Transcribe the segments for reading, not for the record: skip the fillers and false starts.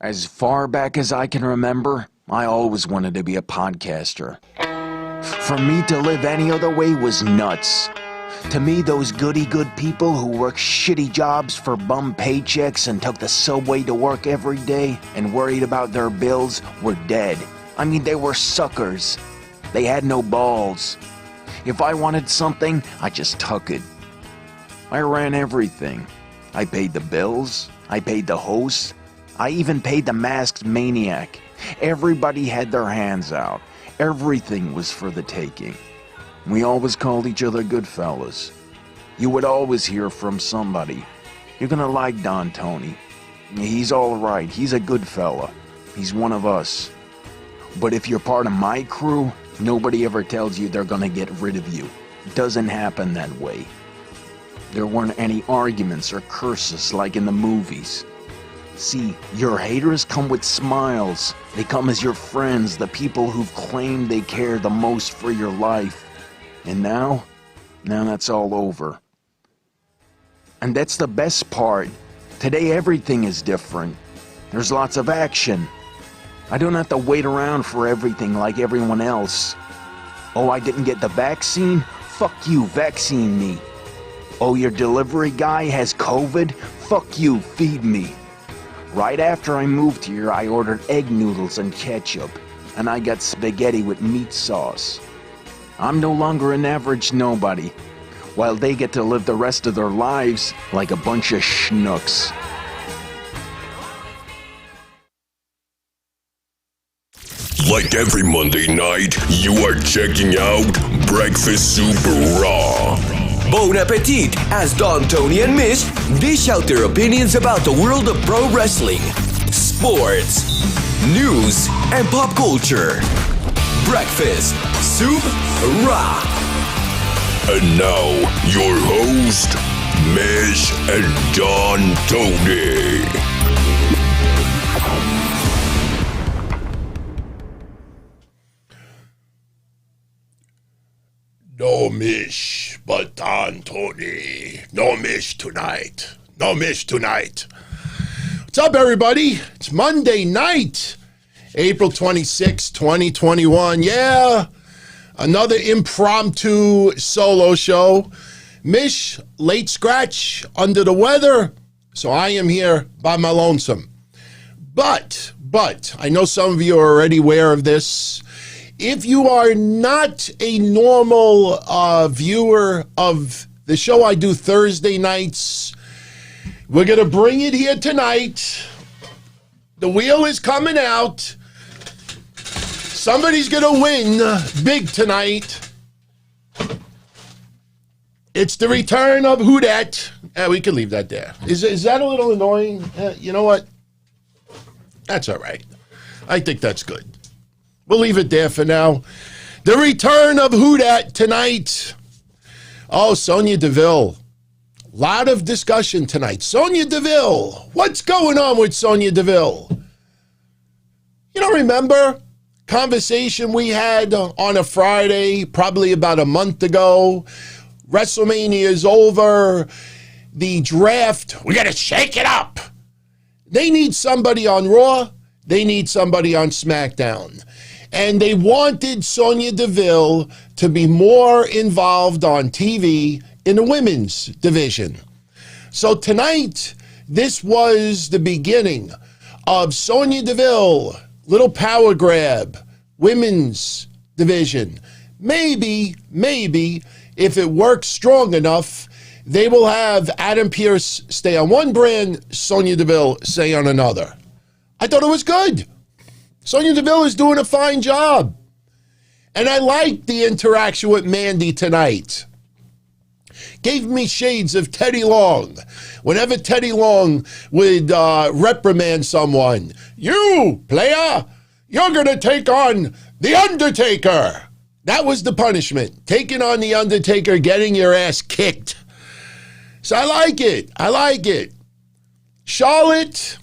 As far back as I can remember, I always wanted to be a podcaster. For me to live any other way was nuts. To me, those goody-good people who worked shitty jobs for bum paychecks and took the subway to work every day and worried about their bills were dead. I mean, they were suckers. They had no balls. If I wanted something, I just took it. I ran everything. I paid the bills. I paid the host. I even paid the masked maniac. Everybody had their hands out. Everything was for the taking. We always called each other good fellas. You would always hear from somebody. You're gonna like Don Tony. He's all right. He's a good fella. He's one of us. But if you're part of my crew, nobody ever tells you they're gonna get rid of you. It doesn't happen that way. There weren't any arguments or curses like in the movies. See, your haters come with smiles. They come as your friends, the people who've claimed they care the most for your life. And now that's all over. And that's the best part. Today everything is different. There's lots of action. I don't have to wait around for everything like everyone else. Oh, I didn't get the vaccine? Fuck you, vaccine me. Oh, your delivery guy has COVID? Fuck you, feed me. Right after I moved here, I ordered egg noodles and ketchup, and I got spaghetti with meat sauce. I'm no longer an average nobody, while they get to live the rest of their lives like a bunch of schnooks. Like every Monday night, you are checking out Breakfast Super Raw. Bon appetit, as Don, Tony, and Mish dish out their opinions about the world of pro wrestling, sports, news, and pop culture. Breakfast Super Raw. And now, your host, Mish and Don Tony. No Mish, but Don Tony. No Mish tonight. No Mish tonight. What's up, everybody? It's Monday night, April 26, 2021. Yeah, another impromptu solo show. Mish, late scratch, under the weather, so I am here by my lonesome. But, I know some of you are already aware of this. If you are not a normal viewer of the show I do Thursday nights, we're going to bring it here tonight. The wheel is coming out. Somebody's going to win big tonight. It's the return of Who Dat. We can leave that there. Is that a little annoying? You know what? That's all right. I think that's good. We'll leave it there for now. The return of Who Dat tonight. Oh, Sonya Deville. Lot of discussion tonight. Sonya Deville. What's going on with Sonya Deville? You don't remember conversation we had on a Friday, probably about a month ago. WrestleMania is over. The draft, we got to shake it up. They need somebody on Raw. They need somebody on SmackDown. And they wanted Sonya Deville to be more involved on TV in the women's division. So tonight, this was the beginning of Sonya Deville, little power grab, women's division. Maybe, if it works strong enough, they will have Adam Pearce stay on one brand, Sonya Deville stay on another. I thought it was good. Sonya Deville is doing a fine job. And I liked the interaction with Mandy tonight. Gave me shades of Teddy Long. Whenever Teddy Long would reprimand someone, you, player, you're going to take on The Undertaker. That was the punishment. Taking on The Undertaker, getting your ass kicked. So I like it. Charlotte,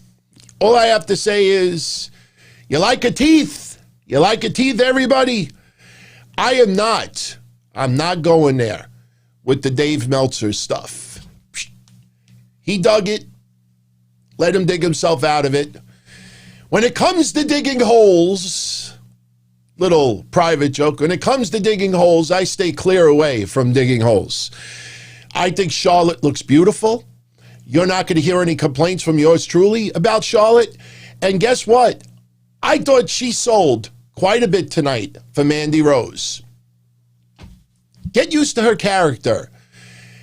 all I have to say is, you like her teeth? You like her teeth, everybody? I'm not going there with the Dave Meltzer stuff. He dug it. Let him dig himself out of it. When it comes to digging holes, little private joke, when it comes to digging holes, I stay clear away from digging holes. I think Charlotte looks beautiful. You're not going to hear any complaints from yours truly about Charlotte. And guess what? I thought she sold quite a bit tonight for Mandy Rose. Get used to her character.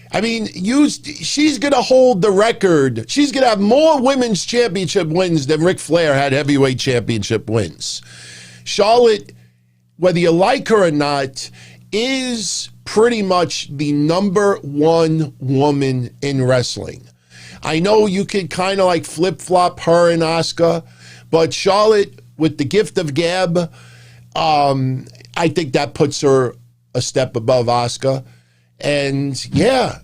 I mean, she's going to hold the record. She's going to have more women's championship wins than Ric Flair had heavyweight championship wins. Charlotte, whether you like her or not, is pretty much the #1 woman in wrestling. I know you could kind of like flip-flop her and Asuka, but Charlotte, with the gift of gab, I think that puts her a step above Asuka. And yeah,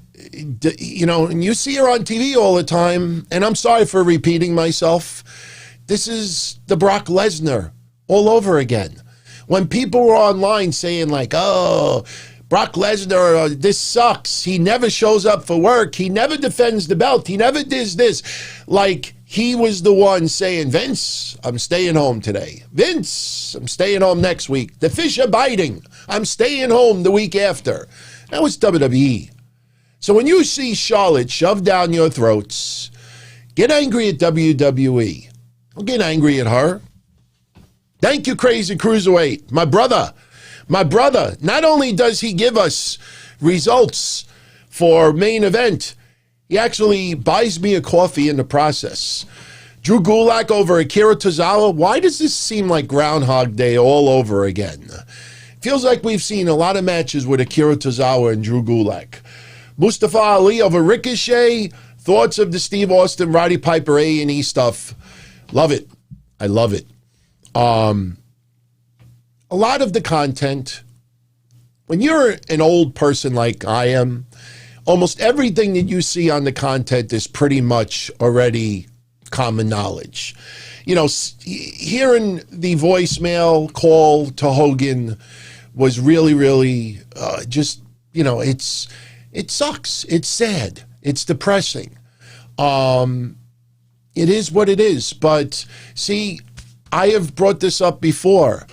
you know, and you see her on TV all the time, and I'm sorry for repeating myself. This is the Brock Lesnar all over again. When people were online saying like, oh, Brock Lesnar, this sucks. He never shows up for work. He never defends the belt. He never does this. Like, he was the one saying, Vince, I'm staying home today. Vince, I'm staying home next week. The fish are biting. I'm staying home the week after. That was WWE. So when you see Charlotte shoved down your throats, get angry at WWE. Don't get angry at her. Thank you, Crazy Cruiserweight. My brother. Not only does he give us results for main event, he actually buys me a coffee in the process. Drew Gulak over Akira Tozawa. Why does this seem like Groundhog Day all over again? Feels like we've seen a lot of matches with Akira Tozawa and Drew Gulak. Mustafa Ali over Ricochet. Thoughts of the Steve Austin, Roddy Piper A&E stuff. Love it. I love it. A lot of the content, when you're an old person like I am, almost everything that you see on the content is pretty much already common knowledge. You know, hearing the voicemail call to Hogan was really, really just, you know, it sucks. It's sad. It's depressing. It is what it is. But see, I have brought this up before.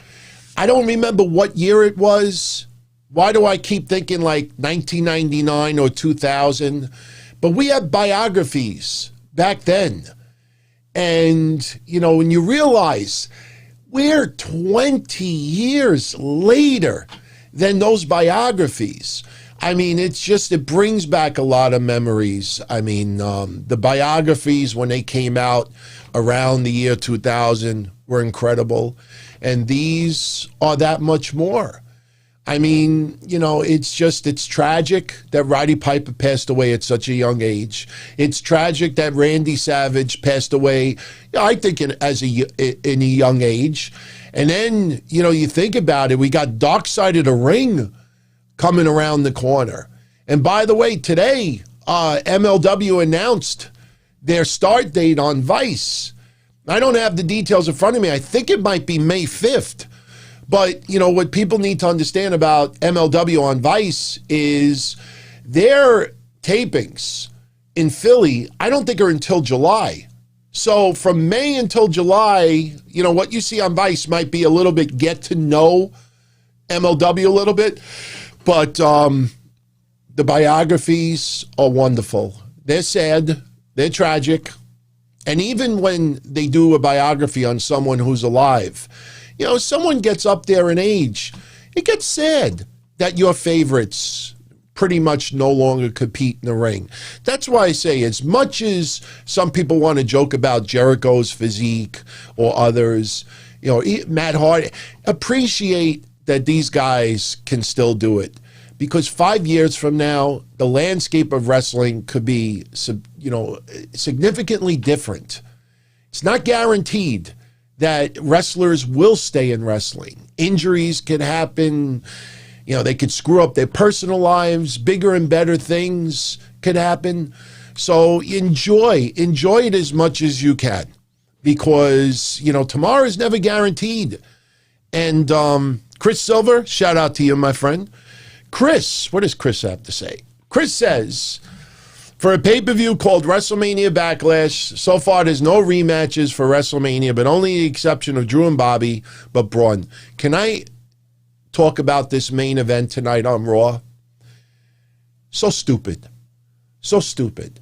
I don't remember what year it was. Why do I keep thinking like 1999 or 2000? But we had biographies back then. And, you know, when you realize we're 20 years later than those biographies, I mean, it brings back a lot of memories. I mean, the biographies when they came out around the year 2000 were incredible. And these are that much more. I mean, you know, it's tragic that Roddy Piper passed away at such a young age. It's tragic that Randy Savage passed away, I think, in a young age. And then, you know, you think about it, we got Dark Side of the Ring coming around the corner. And by the way, today, MLW announced their start date on Vice. I don't have the details in front of me. I think it might be May 5th. But, you know, what people need to understand about MLW on Vice is their tapings in Philly, I don't think are until July. So from May until July, you know, what you see on Vice might be a little bit get to know MLW a little bit. But the biographies are wonderful. They're sad. They're tragic. And even when they do a biography on someone who's alive, you know, someone gets up there in age, it gets sad that your favorites pretty much no longer compete in the ring. That's why I say, as much as some people want to joke about Jericho's physique or others, you know, Matt Hardy, appreciate that these guys can still do it. Because 5 years from now, the landscape of wrestling could be, you know, significantly different. It's not guaranteed that wrestlers will stay in wrestling. Injuries can happen. You know, they could screw up their personal lives. Bigger and better things could happen. So enjoy it as much as you can, because, you know, tomorrow is never guaranteed. And Chris Silver, shout out to you, my friend. Chris, what does Chris have to say? Chris says, For a pay-per-view called WrestleMania Backlash, so far there's no rematches for WrestleMania, but only the exception of Drew and Bobby, but Braun. Can I talk about this main event tonight on Raw? So stupid. So stupid.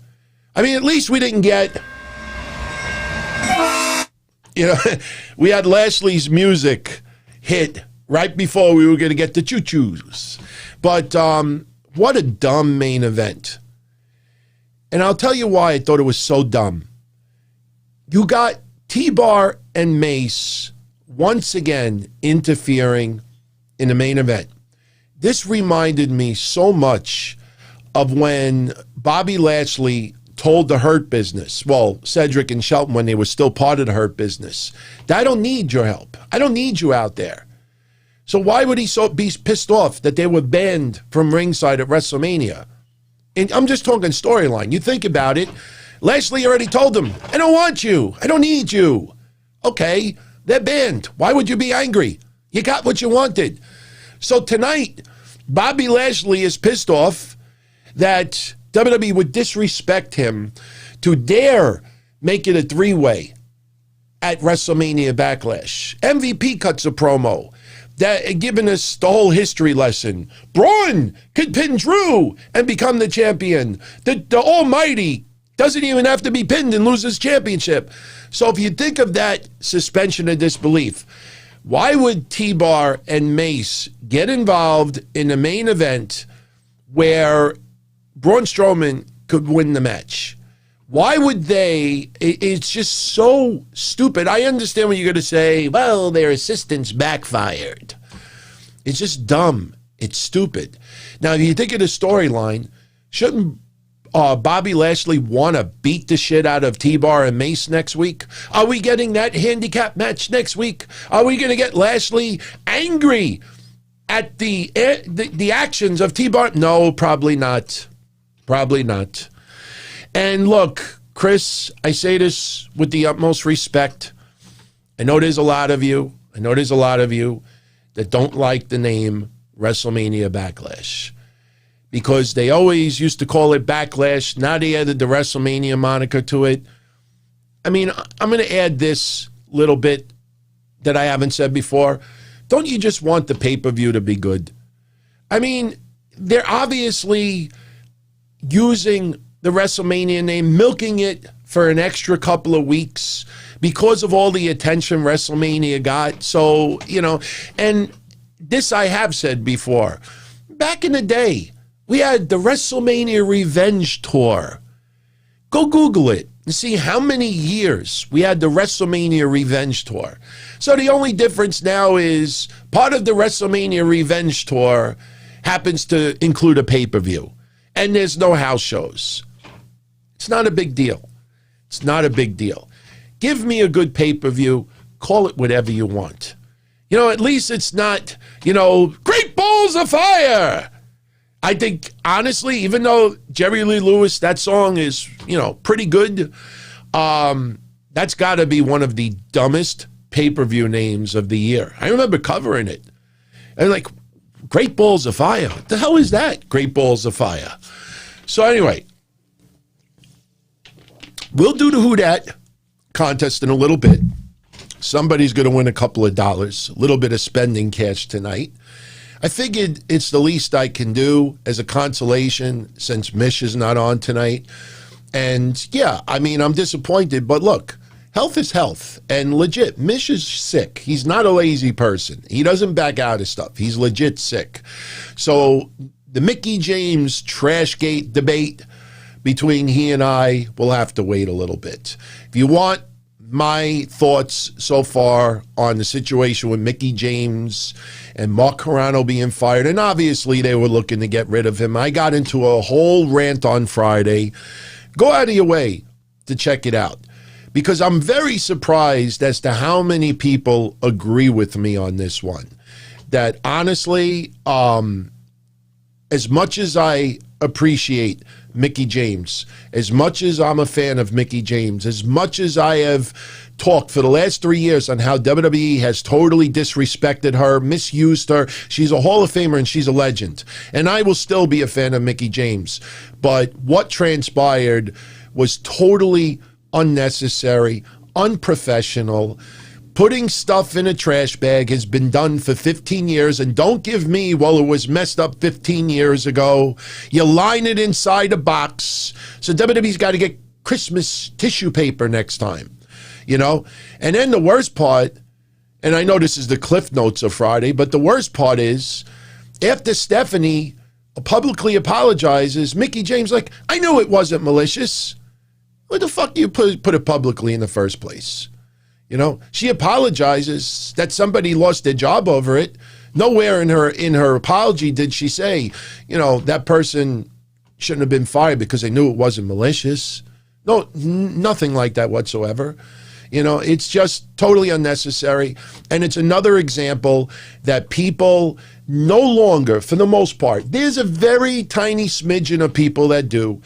I mean, at least we didn't get... we had Lashley's music hit right before we were going to get the choo-choos. But what a dumb main event. And I'll tell you why I thought it was so dumb. You got T-Bar and Mace once again interfering in the main event. This reminded me so much of when Bobby Lashley told the Hurt Business, well, Cedric and Shelton, when they were still part of the Hurt Business, that I don't need your help. I don't need you out there. So why would he be pissed off that they were banned from ringside at WrestleMania? And I'm just talking storyline. You think about it. Lashley already told them, I don't want you. I don't need you. Okay, they're banned. Why would you be angry? You got what you wanted. So tonight, Bobby Lashley is pissed off that WWE would disrespect him to dare make it a three-way at WrestleMania Backlash. MVP cuts a promo that giving us the whole history lesson. Braun could pin Drew and become the champion. The Almighty doesn't even have to be pinned and lose his championship. So if you think of that suspension of disbelief, why would T-Bar and Mace get involved in the main event where Braun Strowman could win the match? Why would they? It's just so stupid. I understand what you're going to say. Well, their assistants backfired. It's just dumb. It's stupid. Now, if you think of the storyline, shouldn't Bobby Lashley want to beat the shit out of T-Bar and Mace next week? Are we getting that handicap match next week? Are we going to get Lashley angry at the actions of T-Bar? No, probably not. Probably not. And look, Chris, I say this with the utmost respect. I know there's a lot of you. That don't like the name WrestleMania Backlash. Because they always used to call it Backlash. Now they added the WrestleMania moniker to it. I mean, I'm going to add this little bit that I haven't said before. Don't you just want the pay-per-view to be good? I mean, they're obviously using the WrestleMania name, milking it for an extra couple of weeks because of all the attention WrestleMania got. So, and this I have said before. Back in the day, we had the WrestleMania Revenge Tour. Go Google it and see how many years we had the WrestleMania Revenge Tour. So the only difference now is part of the WrestleMania Revenge Tour happens to include a pay-per-view. And there's no house shows. It's not a big deal. It's not a big deal. Give me a good pay-per-view. Call it whatever you want. At least it's not, Great Balls of Fire. I think, honestly, even though Jerry Lee Lewis, that song is, pretty good, that's got to be one of the dumbest pay-per-view names of the year. I remember covering it. And like, Great Balls of Fire. What the hell is that? Great Balls of Fire. So anyway, we'll do the Who Dat contest in a little bit. Somebody's going to win a couple of dollars, a little bit of spending cash tonight. I figured it's the least I can do as a consolation since Mish is not on tonight. And yeah, I mean, I'm disappointed, but look, health is health. And legit, Mish is sick. He's not a lazy person. He doesn't back out of stuff. He's legit sick. So the Mickie James Trashgate debate between he and I will have to wait a little bit. If you want my thoughts so far on the situation with Mickie James and Mark Carano being fired, and obviously they were looking to get rid of him. I got into a whole rant on Friday. Go out of your way to check it out, because I'm very surprised as to how many people agree with me on this one. That honestly, as much as I appreciate Mickie James. As much as I'm a fan of Mickie James, as much as I have talked for the last 3 years on how WWE has totally disrespected her, misused her, she's a Hall of Famer and she's a legend. And I will still be a fan of Mickie James. But what transpired was totally unnecessary, unprofessional. Putting stuff in a trash bag has been done for 15 years, and don't give me, well, it was messed up 15 years ago. You line it inside a box. So WWE's got to get Christmas tissue paper next time, you know? And then the worst part, and I know this is the Cliff Notes of Friday, but the worst part is, after Stephanie publicly apologizes, Mickie James like, I knew it wasn't malicious. What the fuck do you put it publicly in the first place? You know, she apologizes that somebody lost their job over it. Nowhere in her apology did she say, you know, that person shouldn't have been fired because they knew it wasn't malicious. No, nothing like that whatsoever. You know, it's just totally unnecessary. And it's another example that people no longer, for the most part, there's a very tiny smidgen of people that do,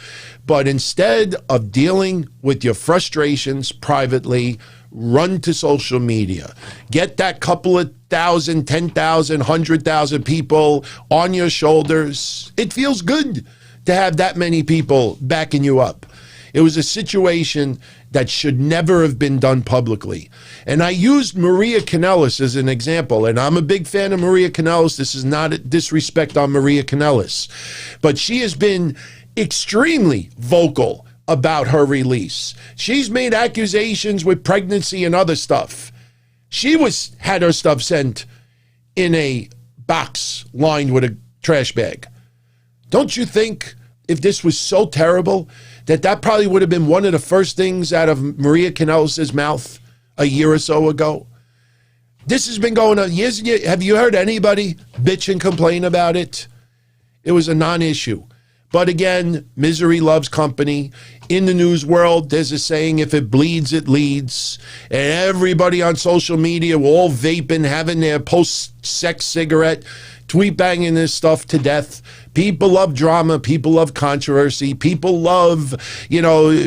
but instead of dealing with your frustrations privately, run to social media. Get that couple of thousand, 10,000, 100,000 people on your shoulders. It feels good to have that many people backing you up. It was a situation that should never have been done publicly. And I used Maria Kanellis as an example, and I'm a big fan of Maria Kanellis. This is not a disrespect on Maria Kanellis, but she has been extremely vocal about her release. She's made accusations with pregnancy and other stuff. She had her stuff sent in a box lined with a trash bag. Don't you think if this was so terrible that probably would have been one of the first things out of Maria Kanellis' mouth a year or so ago? This has been going on years and years. Have you heard anybody bitch and complain about it? It was a non-issue. But again, misery loves company. In the news world, there's a saying, if it bleeds, it leads. And everybody on social media were all vaping, having their post-sex cigarette, tweet banging this stuff to death. People love drama. People love controversy. People love, you know,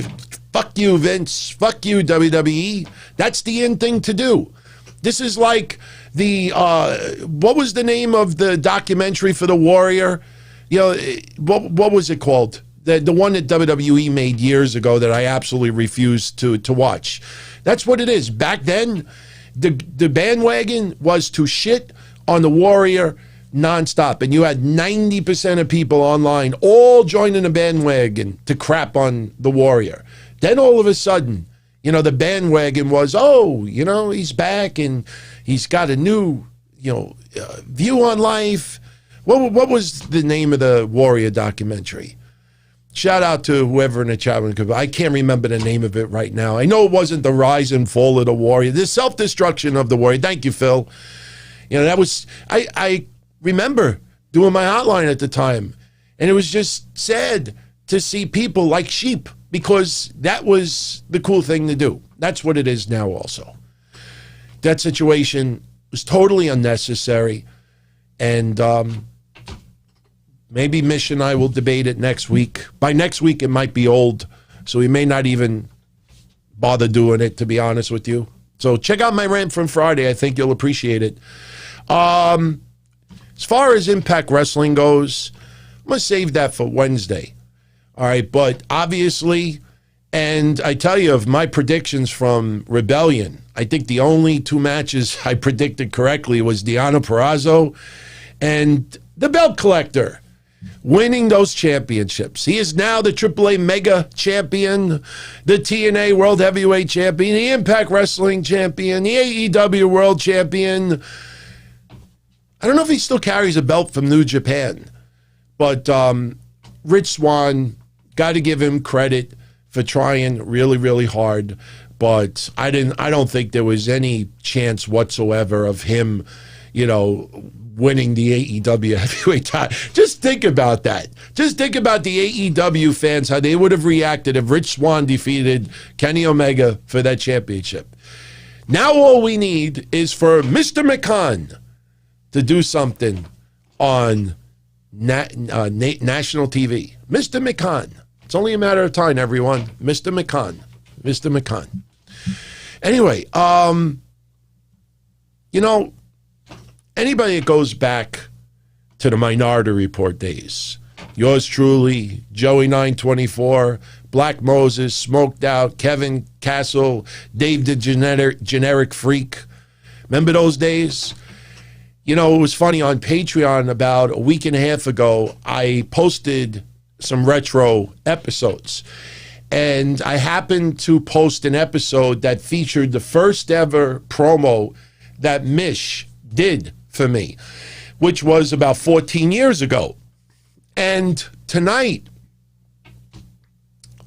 fuck you, Vince. Fuck you, WWE. That's the in thing to do. This is like the, what was the name of the documentary for the Warrior? You know, what was it called? The one that WWE made years ago that I absolutely refused to watch. That's what it is. Back then, the bandwagon was to shit on the Warrior nonstop. And you had 90% of people online all joining the bandwagon to crap on the Warrior. Then all of a sudden, you know, the bandwagon was, oh, you know, he's back and he's got a new, you know, view on life. What was the name of the Warrior documentary? Shout out to whoever in the chat room. I can't remember the name of it right now. I know it wasn't the rise and fall of the Warrior. The self-destruction of the Warrior. Thank you, Phil. You know, that was, I remember doing my hotline at the time. And it was just sad to see people like sheep because that was the cool thing to do. That's what it is now also. That situation was totally unnecessary. And maybe Mish and I will debate it next week. By next week, it might be old, so we may not even bother doing it, to be honest with you. So check out my rant from Friday. I think you'll appreciate it. As far as Impact Wrestling goes, I'm going to save that for Wednesday. All right, but obviously, and I tell you, of my predictions from Rebellion, I think the only two matches I predicted correctly was Deonna Purrazzo and the Belt Collector winning those championships. He is now the AAA Mega Champion, the TNA World Heavyweight Champion, the Impact Wrestling Champion, the AEW World Champion. I don't know if he still carries a belt from New Japan, but Rich Swann, got to give him credit for trying really, really hard. But I don't think there was any chance whatsoever of him, you know, winning the AEW heavyweight title. Just think about that. Just think about the AEW fans, how they would have reacted if Rich Swann defeated Kenny Omega for that championship. Now all we need is for Mr. McCann to do something on national TV. Mr. McCann. It's only a matter of time, everyone. Mr. McCann. Mr. McCann. Anyway, you know, anybody that goes back to the Minority Report days, yours truly, Joey 924, Black Moses, Smoked Out, Kevin Castle, Dave the Generic Freak. Remember those days? You know, it was funny, on Patreon about a week and a half ago, I posted some retro episodes. And I happened to post an episode that featured the first ever promo that Mish did for me, which was about 14 years ago. And tonight,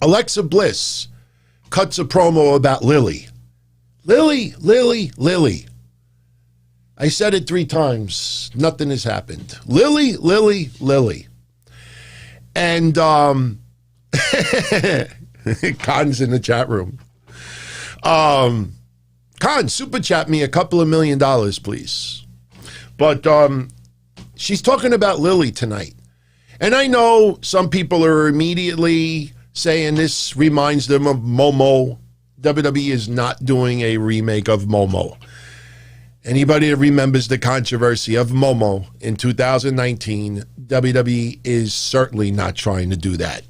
Alexa Bliss cuts a promo about Lily. Lily, Lily, Lily. I said it 3 times. Nothing has happened. Lily, Lily, Lily. And Khan's in the chat room. Khan, super chat me a couple of $1 million, please. But she's talking about Lily tonight. And I know some people are immediately saying this reminds them of Momo. WWE is not doing a remake of Momo. Anybody that remembers the controversy of Momo in 2019, WWE is certainly not trying to do that.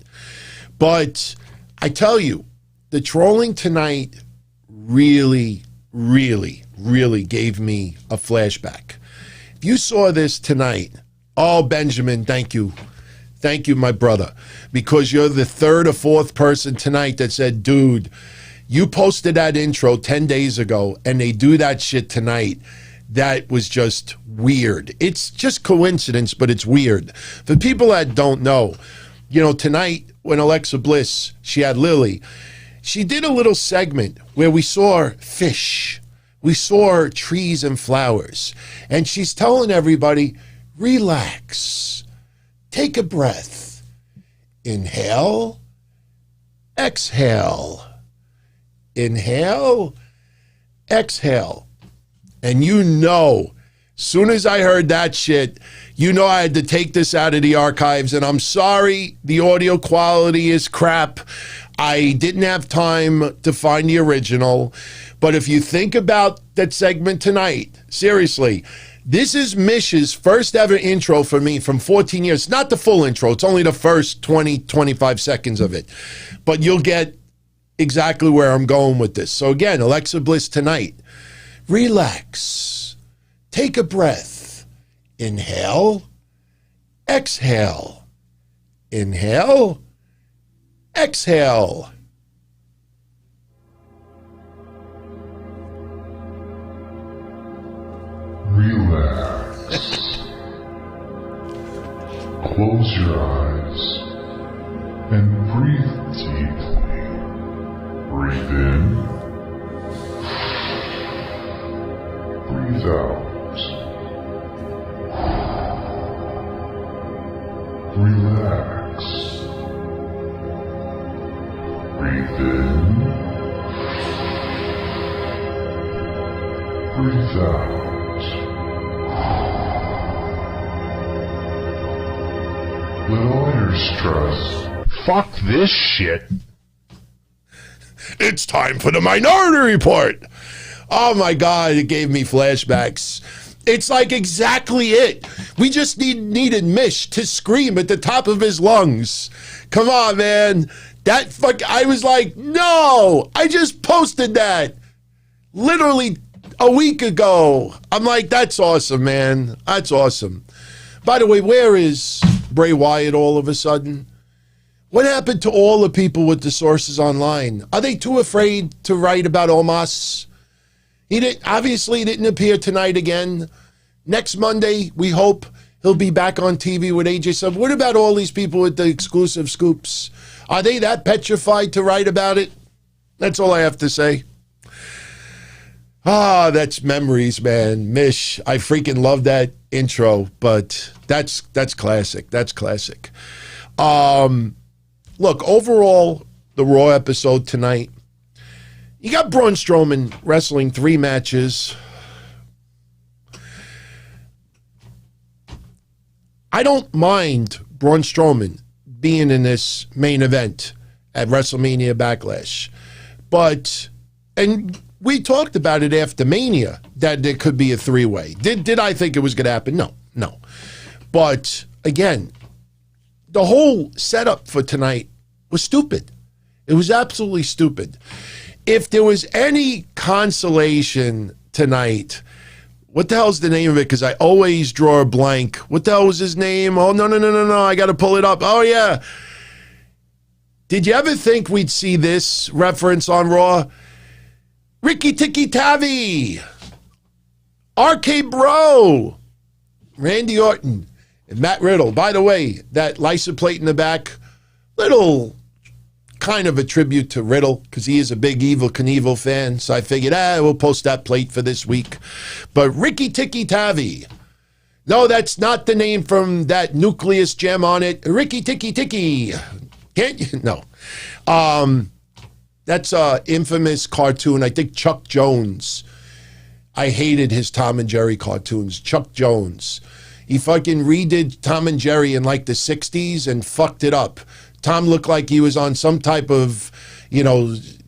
But I tell you, the trolling tonight really, really, really gave me a flashback. If you saw this tonight, oh, Benjamin, thank you. Thank you, my brother, because you're the 3rd or 4th person tonight that said, dude, you posted that intro 10 days ago and they do that shit tonight. That was just weird. It's just coincidence, but it's weird. For people that don't know, you know, tonight when Alexa Bliss, she had Lily, she did a little segment where we saw fish. We saw trees and flowers. And she's telling everybody, relax. Take a breath. Inhale. Exhale. Inhale. Exhale. And you know, soon as I heard that shit, you know I had to take this out of the archives. And I'm sorry, the audio quality is crap. I didn't have time to find the original. But if you think about that segment tonight, seriously, this is Mish's first ever intro for me from 14 years. Not the full intro. It's only the first 20, 25 seconds of it. But you'll get exactly where I'm going with this. So again, Alexa Bliss tonight. Relax. Take a breath. Inhale. Exhale. Inhale. Exhale. Relax. Close your eyes and breathe deeply. Breathe in. Breathe out. Relax. Breathe in. Breathe out. Let all your stress. Fuck this shit. It's time for the Minority Report. Oh my God, it gave me flashbacks. It's like exactly it. We just needed Mish to scream at the top of his lungs. Come on, man. I was like, no, I just posted that literally a week ago. I'm like, that's awesome, man. That's awesome. By the way, where is Bray Wyatt all of a sudden? What happened to all the people with the sources online? Are they too afraid to write about Omos? He obviously didn't appear tonight again. Next Monday, we hope he'll be back on TV with AJ Sub. What about all these people with the exclusive scoops? Are they that petrified to write about it? That's all I have to say. Ah, that's memories, man. Mish, I freaking love that intro, but that's classic. That's classic. Look, overall, the Raw episode tonight, you got Braun Strowman wrestling 3 matches. I don't mind Braun Strowman being in this main event at WrestleMania Backlash. And we talked about it after Mania, that there could be a three-way. Did I think it was going to happen? No. But, again, the whole setup for tonight was stupid. It was absolutely stupid. If there was any consolation tonight, what the hell's the name of it? Because I always draw a blank. What the hell was his name? Oh, no. I got to pull it up. Oh, yeah. Did you ever think we'd see this reference on Raw? Ricky Tikki Tavi, RKBRO, Randy Orton, and Matt Riddle. By the way, that license plate in the back, little kind of a tribute to Riddle, because he is a big Evel Knievel fan. So I figured, we'll post that plate for this week. But Ricky Tikki Tavi. No, that's not the name from that nucleus gem on it. Ricky Tikki Tikki. Can't you? No. That's an infamous cartoon. I think Chuck Jones. I hated his Tom and Jerry cartoons. Chuck Jones. He fucking redid Tom and Jerry in like the 60s and fucked it up. Tom looked like he was on some type of,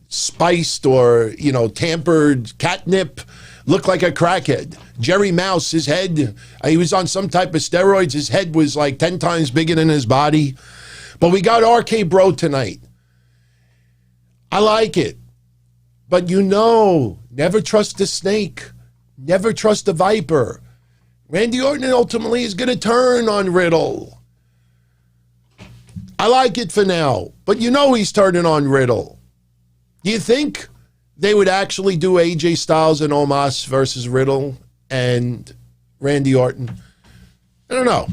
spiced or, tampered catnip. Looked like a crackhead. Jerry Mouse, his head, he was on some type of steroids. His head was like 10 times bigger than his body. But we got RK-Bro tonight. I like it. But never trust the snake. Never trust the viper. Randy Orton ultimately is going to turn on Riddle. I like it for now. But he's turning on Riddle. Do you think they would actually do AJ Styles and Omos versus Riddle and Randy Orton? I don't know.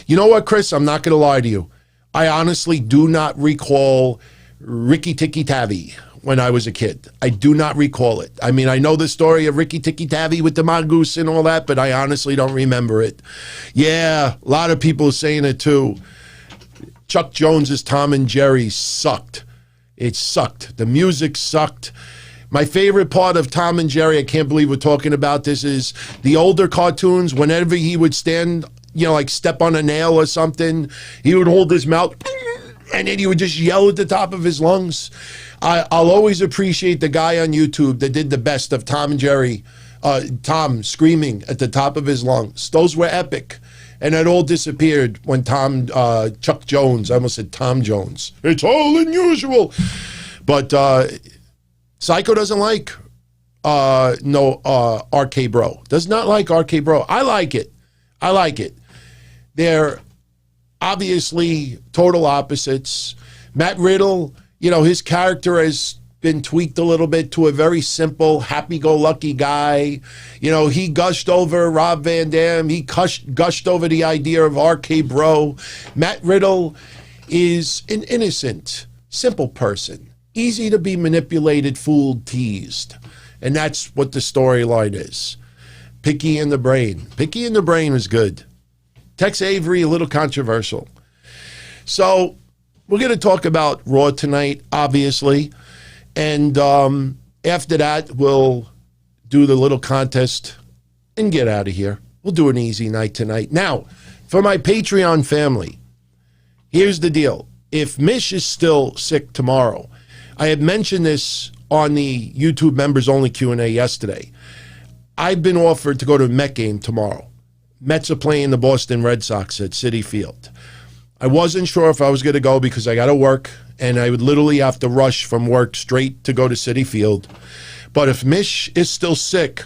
You know what, Chris? I'm not going to lie to you. I honestly do not recall Ricky Tikki Tavi when I was a kid. I do not recall it. I mean, I know the story of Ricky Tikki Tavi with the mongoose and all that, but I honestly don't remember it. Yeah, a lot of people are saying it too. Chuck Jones's Tom and Jerry sucked. It sucked. The music sucked. My favorite part of Tom and Jerry, I can't believe we're talking about this, is the older cartoons. Whenever he would stand, like step on a nail or something, he would hold his mouth and then he would just yell at the top of his lungs. I'll always appreciate the guy on YouTube that did the best of Tom and Jerry, Tom screaming at the top of his lungs. Those were epic. And it all disappeared when Chuck Jones, I almost said Tom Jones. It's all unusual. But Psycho doesn't like RK-Bro. Does not like RK-Bro. I like it. They're obviously total opposites. Matt Riddle, his character has been tweaked a little bit to a very simple, happy-go-lucky guy. He gushed over Rob Van Dam. He gushed over the idea of RK-Bro. Matt Riddle is an innocent, simple person. Easy to be manipulated, fooled, teased. And that's what the storyline is. Picky in the brain. Picky in the brain is good. Tex Avery, a little controversial. So we're going to talk about Raw tonight, obviously. And after that, we'll do the little contest and get out of here. We'll do an easy night tonight. Now, for my Patreon family, here's the deal. If Mish is still sick tomorrow, I had mentioned this on the YouTube members only Q&A yesterday. I've been offered to go to a Met game tomorrow. Mets are playing the Boston Red Sox at Citi Field. I wasn't sure if I was going to go because I got to work, and I would literally have to rush from work straight to go to Citi Field. But if Mish is still sick,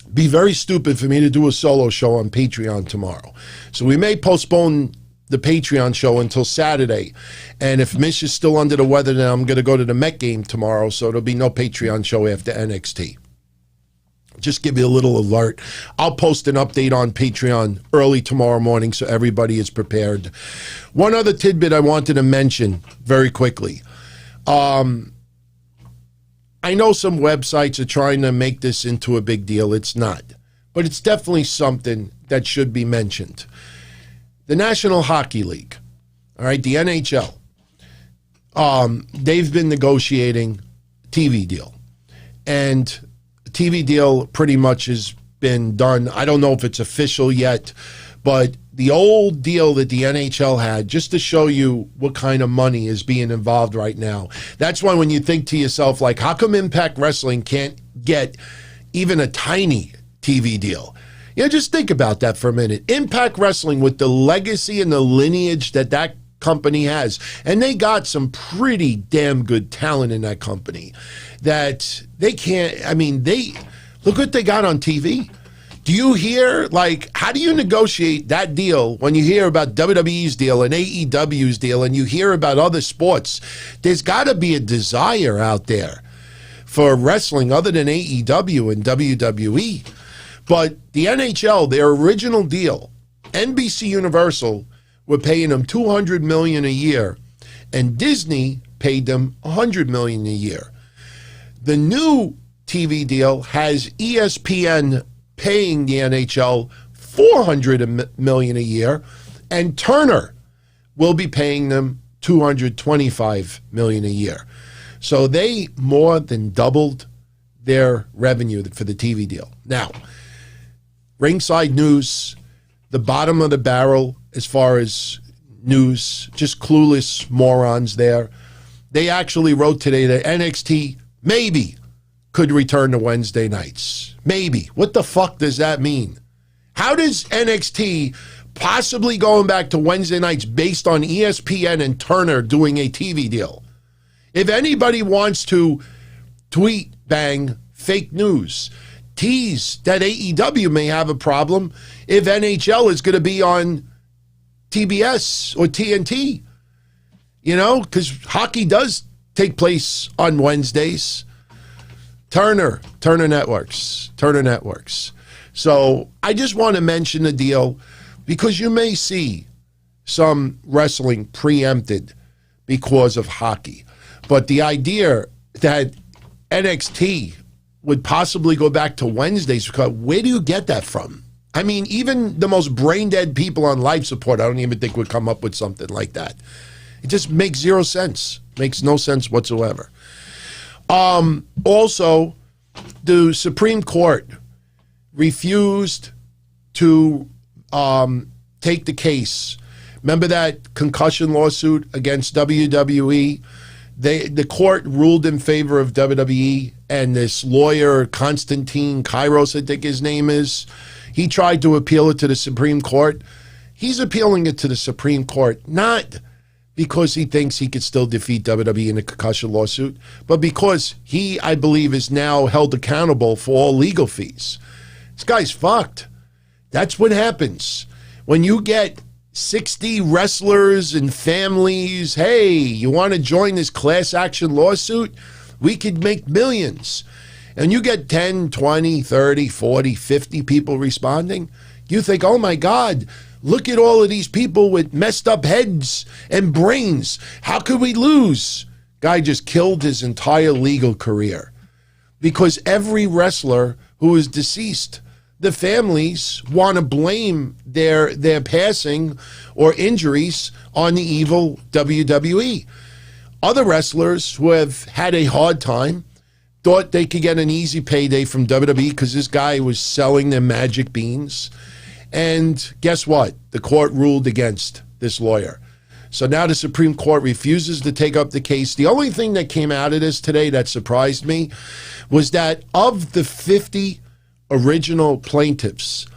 it'd be very stupid for me to do a solo show on Patreon tomorrow. So we may postpone the Patreon show until Saturday. And if Mish is still under the weather, then I'm going to go to the Met game tomorrow, so there'll be no Patreon show after NXT. Just give you a little alert. I'll post an update on Patreon early tomorrow morning so everybody is prepared. One other tidbit I wanted to mention very quickly. I know some websites are trying to make this into a big deal. It's not. But it's definitely something that should be mentioned. The National Hockey League, all right, the NHL, they've been negotiating a TV deal. And TV deal pretty much has been done. I don't know if it's official yet, but the old deal that the NHL had, just to show you what kind of money is being involved right now. That's why when you think to yourself, like, how come Impact Wrestling can't get even a tiny TV deal? Yeah, just think about that for a minute. Impact Wrestling, with the legacy and the lineage that company has, and they got some pretty damn good talent in that company, that they can't, I mean, look what they got on TV. Do you hear, like, how do you negotiate that deal when you hear about WWE's deal and AEW's deal and you hear about other sports? There's got to be a desire out there for wrestling other than AEW and WWE. But the NHL, their original deal, NBC Universal were paying them $200 million a year, and Disney paid them $100 million a year. The new TV deal has ESPN paying the NHL $400 million a year, and Turner will be paying them $225 million a year. So they more than doubled their revenue for the TV deal. Now, ringside news, the bottom of the barrel as far as news, just clueless morons there. They actually wrote today that NXT maybe could return to Wednesday nights. Maybe. What the fuck does that mean? How does NXT possibly going back to Wednesday nights based on ESPN and Turner doing a TV deal? If anybody wants to tweet bang fake news, tease that AEW may have a problem if NHL is going to be on TBS or TNT, you know, because hockey does take place on Wednesdays. Turner Networks. So I just want to mention the deal because you may see some wrestling preempted because of hockey. But the idea that NXT would possibly go back to Wednesdays, where do you get that from? I mean, even the most brain-dead people on life support, I don't even think would come up with something like that. It just makes zero sense. Makes no sense whatsoever. Also, the Supreme Court refused to take the case. Remember that concussion lawsuit against WWE? The court ruled in favor of WWE, and this lawyer, Constantine Kairos, I think his name is, he tried to appeal it to the Supreme Court. He's appealing it to the Supreme Court, not because he thinks he could still defeat WWE in a concussion lawsuit, but because he, I believe, is now held accountable for all legal fees. This guy's fucked. That's what happens when you get 60 wrestlers and families. Hey, you want to join this class action lawsuit? We could make millions. And you get 10, 20, 30, 40, 50 people responding. You think, oh my God, look at all of these people with messed up heads and brains. How could we lose? Guy just killed his entire legal career because every wrestler who is deceased, the families want to blame their passing or injuries on the evil WWE. Other wrestlers who have had a hard time thought they could get an easy payday from WWE because this guy was selling them magic beans. And guess what? The court ruled against this lawyer. So now the Supreme Court refuses to take up the case. The only thing that came out of this today that surprised me was that of the 50 original plaintiffs,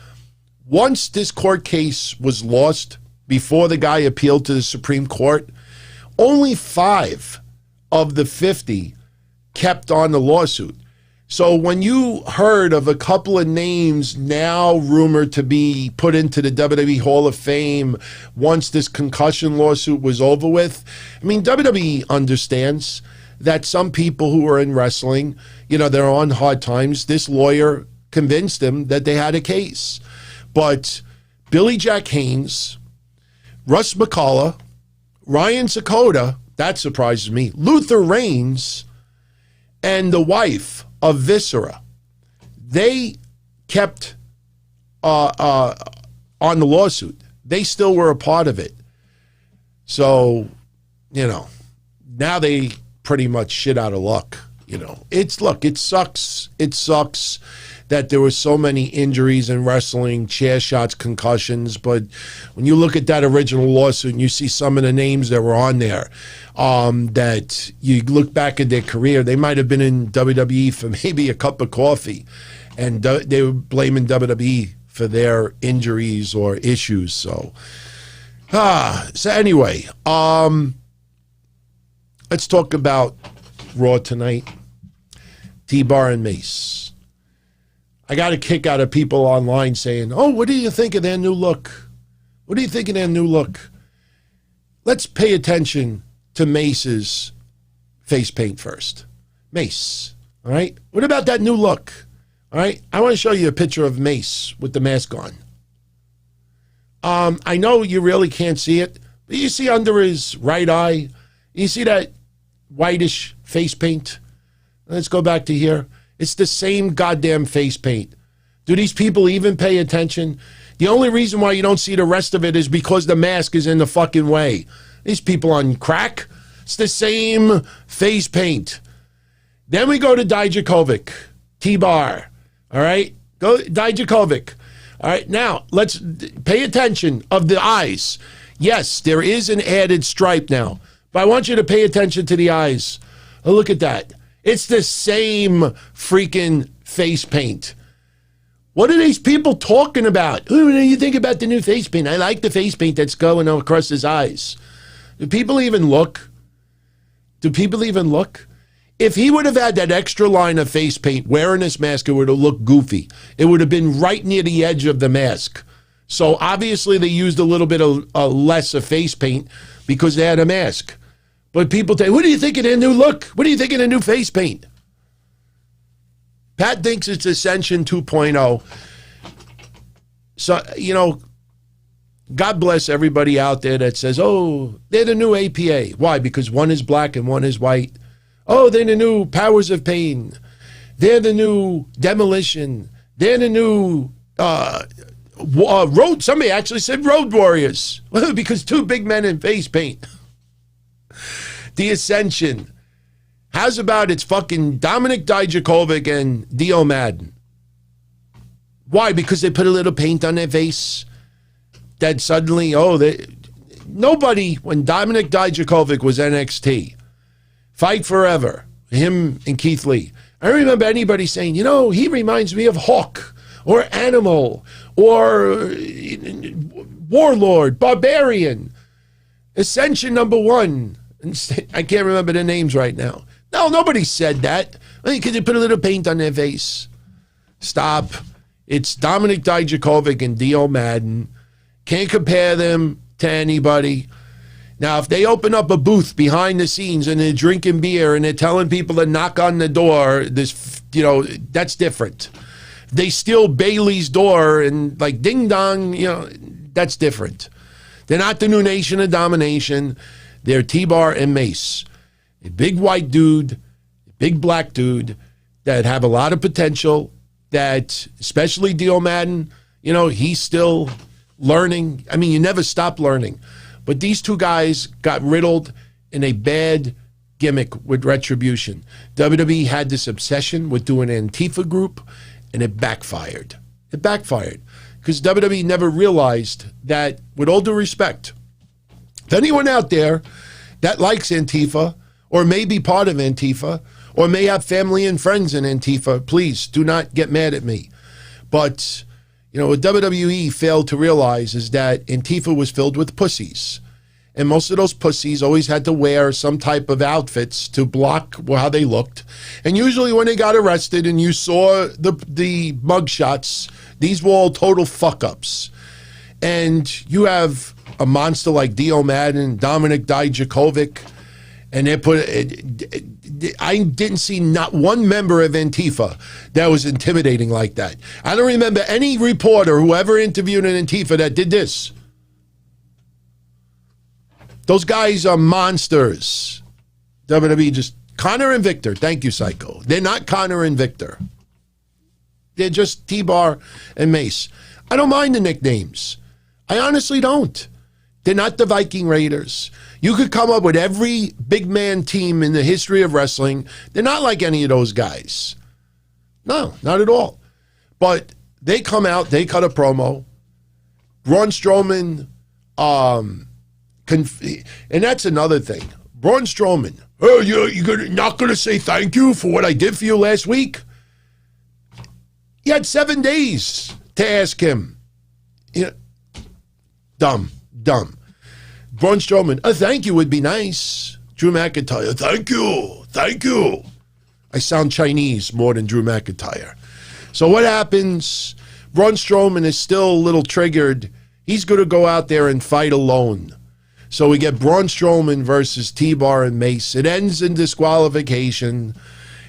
once this court case was lost before the guy appealed to the Supreme Court, only 5 of the 50 kept on the lawsuit. So when you heard of a couple of names now rumored to be put into the WWE Hall of Fame once this concussion lawsuit was over with, I mean, WWE understands that some people who are in wrestling, you know, they're on hard times. This lawyer convinced them that they had a case. But Billy Jack Haynes, Russ McCullough, Ryan Sakota, that surprises me, Luther Reigns, and the wife of Viscera, they kept on the lawsuit. They still were a part of it. So, you know, now they pretty much shit out of luck. You know, it sucks. It sucks that there were so many injuries in wrestling, chair shots, concussions. But when you look at that original lawsuit and you see some of the names that were on there, that you look back at their career, they might have been in WWE for maybe a cup of coffee, and they were blaming WWE for their injuries or issues. So anyway, let's talk about Raw tonight. T-Bar and Mace. I got a kick out of people online saying, oh, what do you think of their new look? What do you think of their new look? Let's pay attention to Mace's face paint first. Mace, all right? What about that new look? All right? I want to show you a picture of Mace with the mask on. I know you really can't see it, but you see under his right eye, you see that whitish face paint? Let's go back to here. It's the same goddamn face paint. Do these people even pay attention? The only reason why you don't see the rest of it is because the mask is in the fucking way. These people on crack. It's the same face paint. Then we go to Dijakovic. T-Bar. All right? Go Dijakovic. All right, now let's pay attention of the eyes. Yes, there is an added stripe now, but I want you to pay attention to the eyes. Oh, look at that. It's the same freaking face paint. What are these people talking about? What do you think about the new face paint? I like the face paint that's going across his eyes. Do people even look? Do people even look? If he would have had that extra line of face paint wearing this mask, it would have looked goofy. It would have been right near the edge of the mask. So obviously they used a little bit of less of face paint because they had a mask. But people say, what do you think of their new look? What do you think of the new face paint? Pat thinks it's Ascension 2.0. So, you know, God bless everybody out there that says, oh, they're the new APA. Why? Because one is black and one is white. Oh, they're the new Powers of Pain. They're the new Demolition. They're the new Road. Somebody actually said Road Warriors. Because two big men in face paint. The Ascension. How's about it's fucking Dominic Dijakovic and Dio Madden? Why? Because they put a little paint on their face? That suddenly, nobody, when Dominic Dijakovic was NXT, Fight Forever, him and Keith Lee, I don't remember anybody saying, you know, he reminds me of Hawk or Animal or Warlord, Barbarian, Ascension #1. I can't remember the names right now. No, nobody said that. Because they put a little paint on their face. Stop. It's Dominic Dijakovic and Dio Madden. Can't compare them to anybody. Now, if they open up a booth behind the scenes and they're drinking beer and they're telling people to knock on the door, that's different. They steal Bailey's door and like ding dong, that's different. They're not the new Nation of Domination. They're T-Bar and Mace. A big white dude, a big black dude that have a lot of potential, that, especially Dio Madden, he's still learning. I mean, you never stop learning. But these two guys got riddled in a bad gimmick with Retribution. WWE had this obsession with doing an Antifa group, and it backfired. It backfired because WWE never realized that, with all due respect, if anyone out there that likes Antifa or may be part of Antifa or may have family and friends in Antifa, please do not get mad at me. But, what WWE failed to realize is that Antifa was filled with pussies. And most of those pussies always had to wear some type of outfits to block how they looked. And usually when they got arrested and you saw the mugshots, these were all total fuck-ups. And you have a monster like Dio Madden, Dominic Dijakovic, and I didn't see not one member of Antifa that was intimidating like that. I don't remember any reporter who ever interviewed an Antifa that did this. Those guys are monsters. WWE just, Connor and Victor. Thank you, Psycho. They're not Connor and Victor. They're just T-Bar and Mace. I don't mind the nicknames. I honestly don't. They're not the Viking Raiders. You could come up with every big man team in the history of wrestling. They're not like any of those guys. No, not at all. But they come out, they cut a promo. Braun Strowman, and that's another thing. Braun Strowman, oh, you're not going to say thank you for what I did for you last week? You had 7 days to ask him. Dumb. Braun Strowman, a thank you would be nice. Drew McINTYre, thank you. I sound Chinese more than Drew McINTYre. So what happens? Braun Strowman is still a little triggered. He's going to go out there and fight alone. So we get Braun Strowman versus T-Bar and Mace. It ends in disqualification.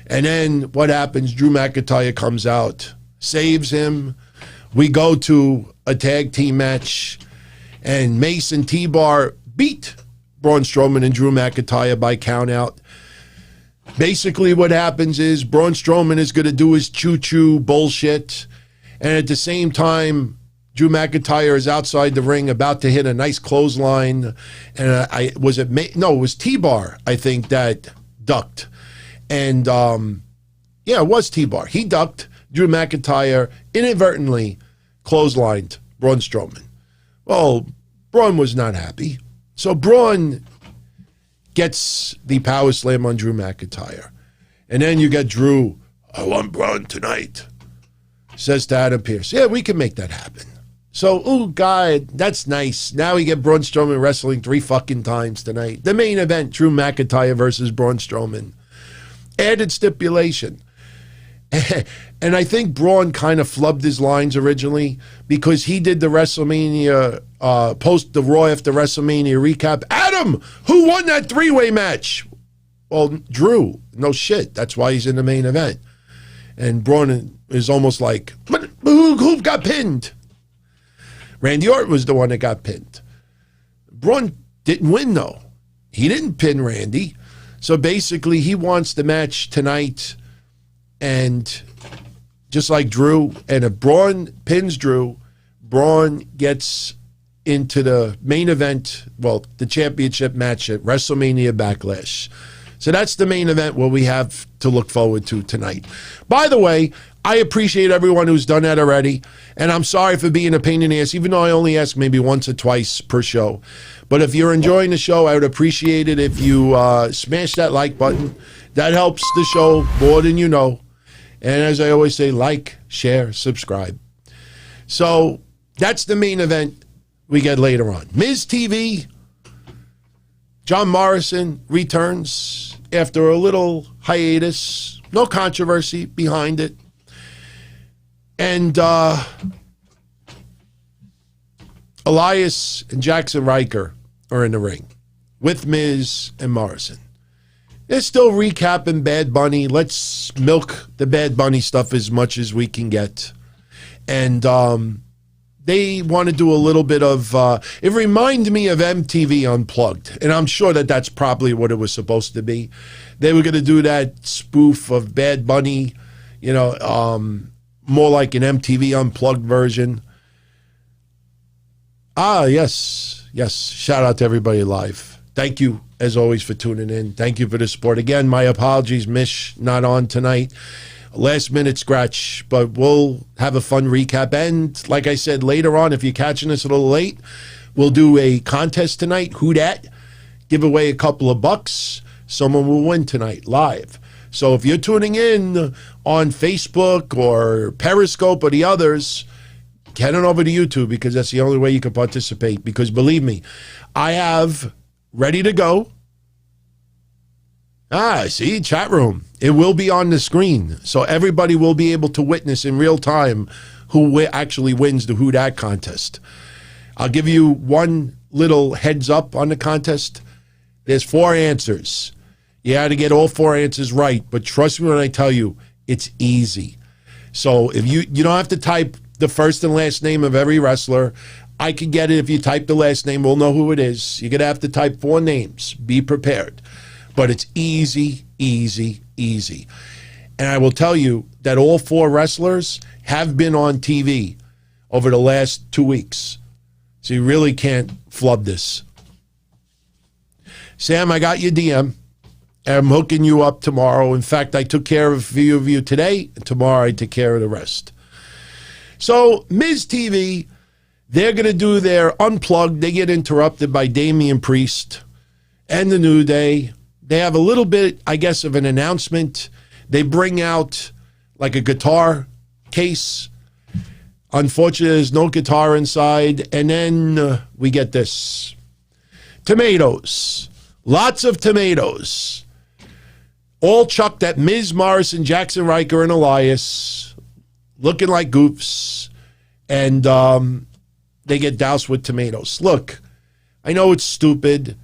And then what happens? Drew McINTYre comes out, saves him. We go to a tag team match. And Mace and T-Bar beat Braun Strowman and Drew McINTYre by countout. Basically what happens is Braun Strowman is going to do his choo-choo bullshit. And at the same time, Drew McINTYre is outside the ring about to hit a nice clothesline. And it was T-Bar, I think, that ducked. And, it was T-Bar. He ducked. Drew McINTYre inadvertently clotheslined Braun Strowman. Well, Braun was not happy. So Braun gets the power slam on Drew McINTYre. And then you get Drew, I want Braun tonight. Says to Adam Pearce, yeah, we can make that happen. So, oh, God, that's nice. Now we get Braun Strowman wrestling 3 fucking times tonight. The main event, Drew McINTYre versus Braun Strowman. Added stipulation. And I think Braun kind of flubbed his lines originally because he did the WrestleMania, post the Raw after WrestleMania recap. Adam, who won that 3-way match? Well, Drew. No shit. That's why he's in the main event. And Braun is almost like, but who got pinned? Randy Orton was the one that got pinned. Braun didn't win, though. He didn't pin Randy. So basically, he wants the match tonight. And just like Drew, and if Braun pins Drew, Braun gets into the main event, well, the championship match at WrestleMania Backlash. So that's the main event what we have to look forward to tonight. By the way, I appreciate everyone who's done that already. And I'm sorry for being a pain in the ass, even though I only ask maybe once or twice per show. But if you're enjoying the show, I would appreciate it if you smash that like button. That helps the show more than you know. And as I always say, like, share, subscribe. So that's the main event we get later on. Miz TV, John Morrison returns after a little hiatus. No controversy behind it. And Elias and Jaxson Ryker are in the ring with Miz and Morrison. They're still recapping Bad Bunny. Let's milk the Bad Bunny stuff as much as we can get. And they want to do a little bit of, it reminded me of MTV Unplugged. And I'm sure that that's probably what it was supposed to be. They were going to do that spoof of Bad Bunny, more like an MTV Unplugged version. Yes. Shout out to everybody live. Thank you, as always, for tuning in. Thank you for the support. Again, my apologies, Mish, not on tonight. Last minute scratch, but we'll have a fun recap. And like I said, later on, if you're catching us a little late, we'll do a contest tonight. Who dat? Give away a couple of bucks. Someone will win tonight live. So if you're tuning in on Facebook or Periscope or the others, head on over to YouTube because that's the only way you can participate. Because believe me, I have ready to go. See, chat room. It will be on the screen. So everybody will be able to witness in real time who actually wins the Who Dat contest. I'll give you one little heads up on the contest. There's 4 answers. You had to get all 4 answers right, but trust me when I tell you, it's easy. So if you don't have to type the first and last name of every wrestler. I can get it if you type the last name. We'll know who it is. You're going to have to type 4 names. Be prepared. But it's easy, easy, easy. And I will tell you that all 4 wrestlers have been on TV over the last 2 weeks. So you really can't flub this. Sam, I got your DM. I'm hooking you up tomorrow. In fact, I took care of a few of you today. And tomorrow I take care of the rest. So Miz TV, they're going to do their unplugged. They get interrupted by Damian Priest and the New Day. They have a little bit, I guess, of an announcement. They bring out like a guitar case. Unfortunately, there's no guitar inside. And then we get this. Tomatoes. Lots of tomatoes. All chucked at Miz, Morrison, Jaxson, Ryker, and Elias. Looking like goofs. And they get doused with tomatoes. Look, I know it's stupid.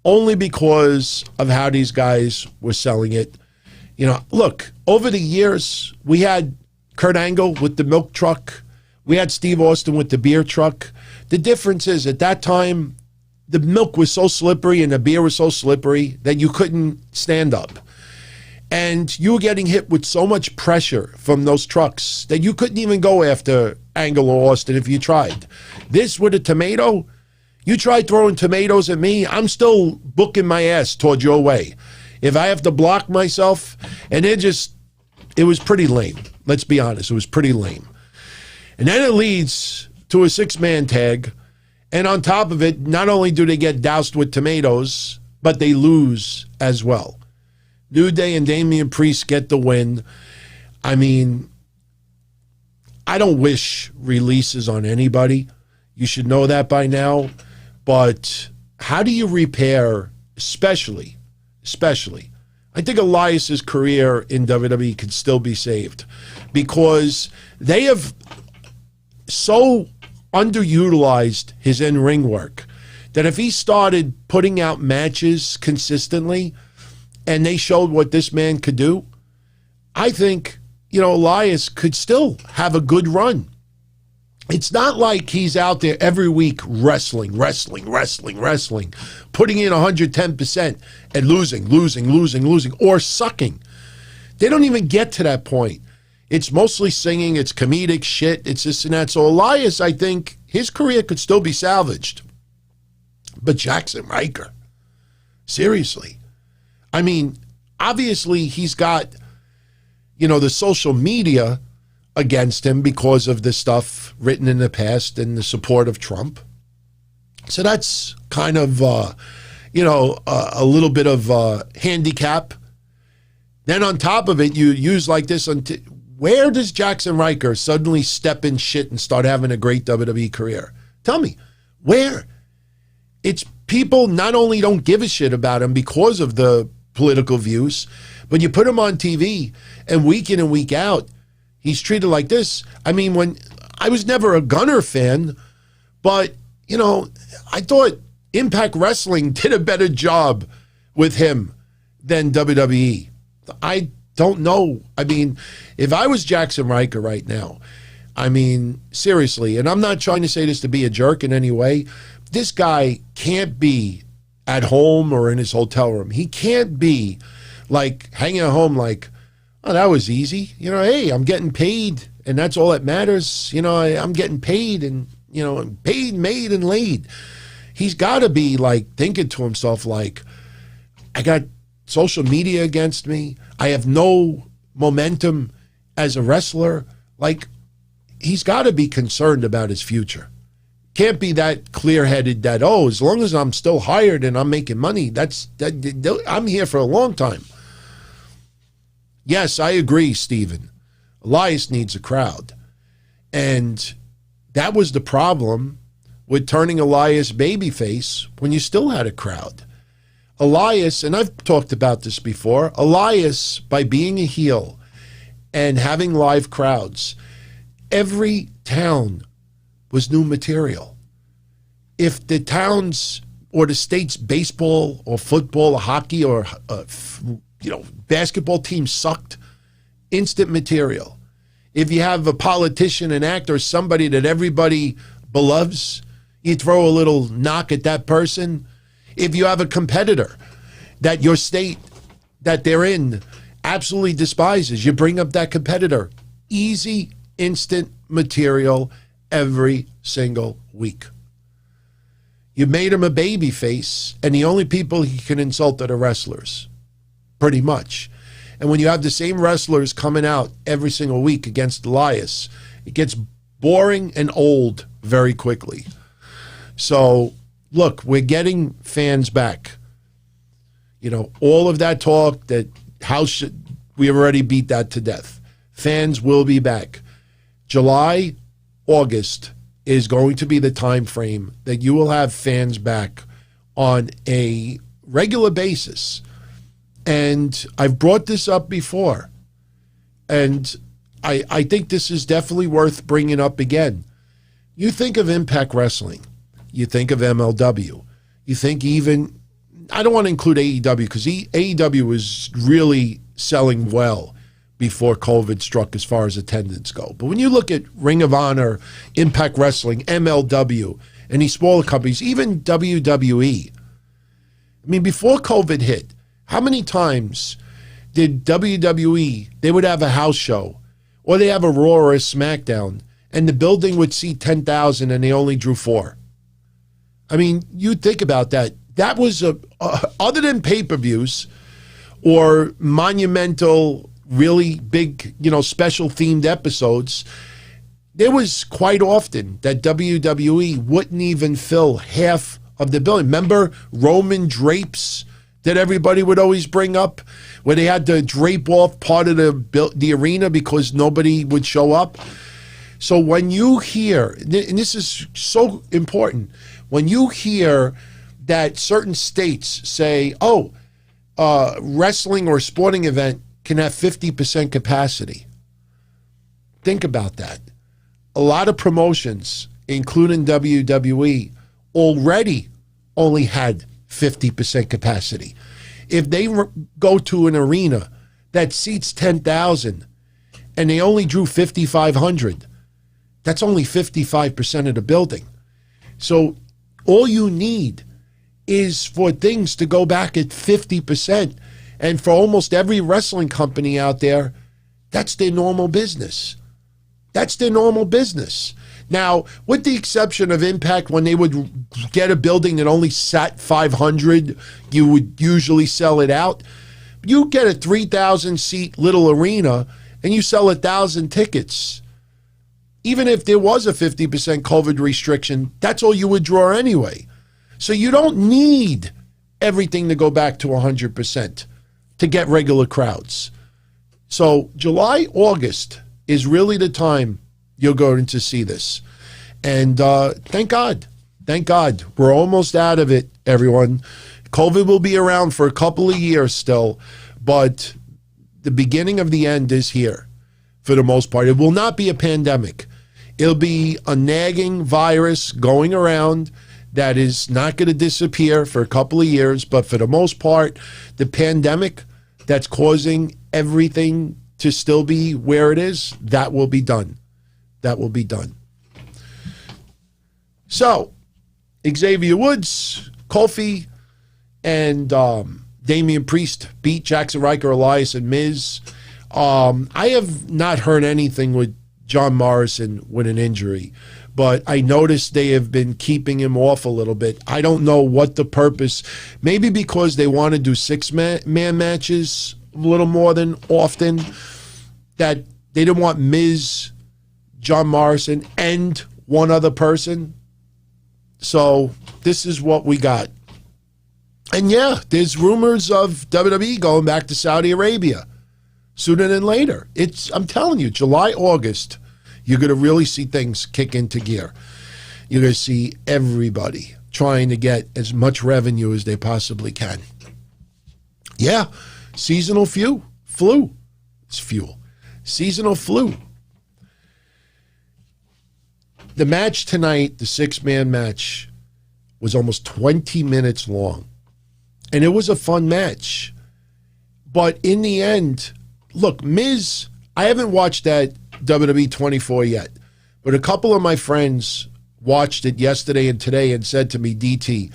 Only because of how these guys were selling it. You know, look, over the years, we had Kurt Angle with the milk truck. We had Steve Austin with the beer truck. The difference is at that time, the milk was so slippery and the beer was so slippery that you couldn't stand up. And you were getting hit with so much pressure from those trucks that you couldn't even go after Angle or Austin if you tried. This with a tomato, you try throwing tomatoes at me, I'm still booking my ass toward your way. If I have to block myself, and it was pretty lame. Let's be honest, it was pretty lame. And then it leads to a 6-man tag. And on top of it, not only do they get doused with tomatoes, but they lose as well. New Day and Damian Priest get the win. I mean, I don't wish releases on anybody. You should know that by now. But how do you repair, especially, I think Elias's career in WWE could still be saved because they have so underutilized his in-ring work that if he started putting out matches consistently and they showed what this man could do, I think, you know, Elias could still have a good run. It's not like he's out there every week wrestling, putting in 110% and losing, or sucking. They don't even get to that point. It's mostly singing, it's comedic shit, it's this and that. So Elias, I think, his career could still be salvaged. But Jaxson, Ryker, seriously. I mean, obviously he's got, you know, the social media against him because of the stuff written in the past and the support of Trump. So that's kind of, you know, a little bit of handicap. Then on top of it, you use like this. Where does Jaxson Ryker suddenly step in shit and start having a great WWE career? Tell me, where? It's people not only don't give a shit about him because of the political views, but you put him on TV and week in and week out, he's treated like this. I mean, when I was never a Gunner fan, but, you know, I thought Impact Wrestling did a better job with him than WWE. I don't know. I mean, if I was Jaxson Ryker right now, I mean, seriously, and I'm not trying to say this to be a jerk in any way, this guy can't be at home or in his hotel room. He can't be like hanging at home like, oh, that was easy. You know, hey, I'm getting paid, and that's all that matters. You know, I'm getting paid, and, you know, paid, made, and laid. He's got to be, like, thinking to himself, like, I got social media against me. I have no momentum as a wrestler. Like, he's got to be concerned about his future. Can't be that clear-headed that, oh, as long as I'm still hired and I'm making money, I'm here for a long time. Yes, I agree, Stephen. Elias needs a crowd. And that was the problem with turning Elias babyface when you still had a crowd. Elias, and I've talked about this before, Elias, by being a heel and having live crowds, every town was new material. If the town's or the state's baseball or football or hockey or you know, basketball team sucked, instant material. If you have a politician, an actor, somebody that everybody beloves, you throw a little knock at that person. If you have a competitor that your state that they're in absolutely despises, you bring up that competitor. Easy, instant material every single week. You made him a baby face, and the only people he can insult are the wrestlers. Pretty much. And when you have the same wrestlers coming out every single week against Elias, it gets boring and old very quickly. So, look, we're getting fans back. You know, all of that talk that we have already beat that to death. Fans will be back. July, August is going to be the time frame that you will have fans back on a regular basis. And I've brought this up before. And I think this is definitely worth bringing up again. You think of Impact Wrestling. You think of MLW. You think even, I don't want to include AEW because AEW was really selling well before COVID struck as far as attendance go. But when you look at Ring of Honor, Impact Wrestling, MLW, and these smaller companies, even WWE, I mean, before COVID hit, how many times did WWE, they would have a house show, or they have a Raw or a SmackDown, and the building would seat 10,000 and they only drew 4? I mean, you think about that. That was, other than pay-per-views or monumental, really big, special themed episodes, there was quite often that WWE wouldn't even fill half of the building. Remember Roman drapes that everybody would always bring up, where they had to drape off part of the arena because nobody would show up? So when you hear, and this is so important, when you hear that certain states say, wrestling or sporting event can have 50% capacity, think about that. A lot of promotions, including WWE, already only had 50% capacity. If they go to an arena that seats 10,000 and they only drew 5,500, that's only 55% of the building. So all you need is for things to go back at 50%. And for almost every wrestling company out there, that's their normal business. That's their normal business. Now, with the exception of Impact, when they would get a building that only sat 500, you would usually sell it out. You get a 3,000-seat little arena, and you sell 1,000 tickets. Even if there was a 50% COVID restriction, that's all you would draw anyway. So you don't need everything to go back to 100% to get regular crowds. So July, August is really the time you're going to see this. And thank God. Thank God. We're almost out of it, everyone. COVID will be around for a couple of years still, but the beginning of the end is here for the most part. It will not be a pandemic. It'll be a nagging virus going around that is not going to disappear for a couple of years, but for the most part, the pandemic that's causing everything to still be where it is, that will be done. That will be done. So, Xavier Woods, Kofi, and Damian Priest beat Jaxson, Ryker, Elias, and Miz. I have not heard anything with John Morrison with an injury, but I noticed they have been keeping him off a little bit. I don't know what the purpose, maybe because they want to do six-man matches a little more than often, that they didn't want Miz, John Morrison, and one other person. So this is what we got. And yeah, there's rumors of WWE going back to Saudi Arabia sooner than later. I'm telling you, July, August, you're going to really see things kick into gear. You're going to see everybody trying to get as much revenue as they possibly can. Yeah, seasonal flu. It's fuel. Seasonal flu. The match tonight, the six-man match, was almost 20 minutes long. And it was a fun match. But in the end, look, Miz, I haven't watched that WWE 24 yet, but a couple of my friends watched it yesterday and today and said to me, DT,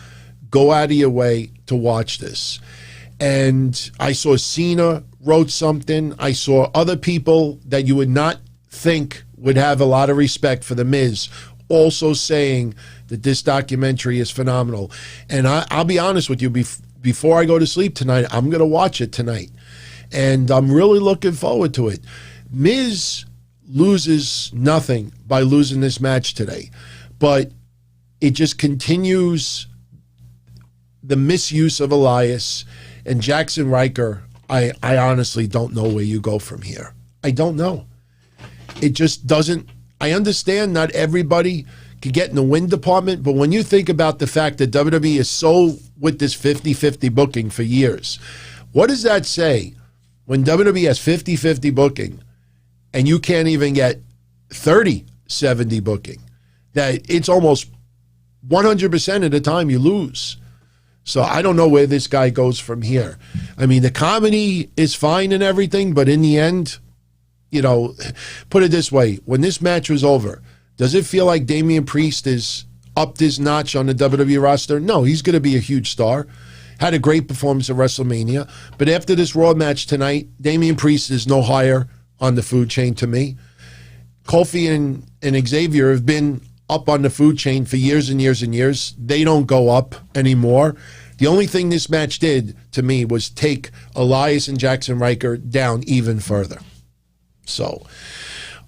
go out of your way to watch this. And I saw Cena wrote something. I saw other people that you would not think would have a lot of respect for The Miz also saying that this documentary is phenomenal. And I'll be honest with you, before I go to sleep tonight, I'm going to watch it tonight. And I'm really looking forward to it. Miz loses nothing by losing this match today, but it just continues the misuse of Elias and Jaxson Ryker. I honestly don't know where you go from here. I don't know. It just doesn't. I understand not everybody could get in the win department, but when you think about the fact that WWE is so with this 50-50 booking for years, what does that say when WWE has 50-50 booking and you can't even get 30-70 booking? That it's almost 100% of the time you lose. So I don't know where this guy goes from here. I mean, the comedy is fine and everything, but in the end, you know, put it this way, when this match was over, does it feel like Damian Priest is upped his notch on the WWE roster? No, he's going to be a huge star. Had a great performance at WrestleMania. But after this Raw match tonight, Damian Priest is no higher on the food chain to me. Kofi and Xavier have been up on the food chain for years and years and years. They don't go up anymore. The only thing this match did to me was take Elias and Jaxson Ryker down even further. So,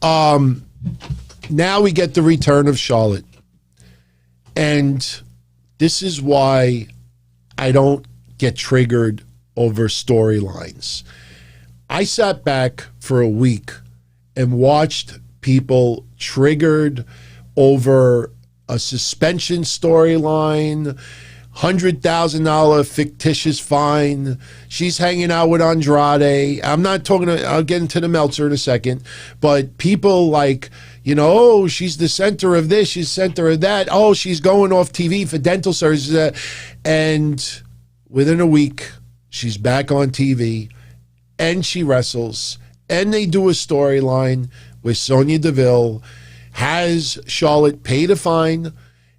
now we get the return of Charlotte. And this is why I don't get triggered over storylines. I sat back for a week and watched people triggered over a suspension storyline, $100,000 fictitious fine. She's hanging out with Andrade. I'm not talking, I'll get into the Meltzer in a second, but people like, you know, oh, she's the center of this, she's center of that. Oh, she's going off TV for dental services. And within a week, she's back on TV and she wrestles and they do a storyline with Sonya Deville, has Charlotte paid a fine,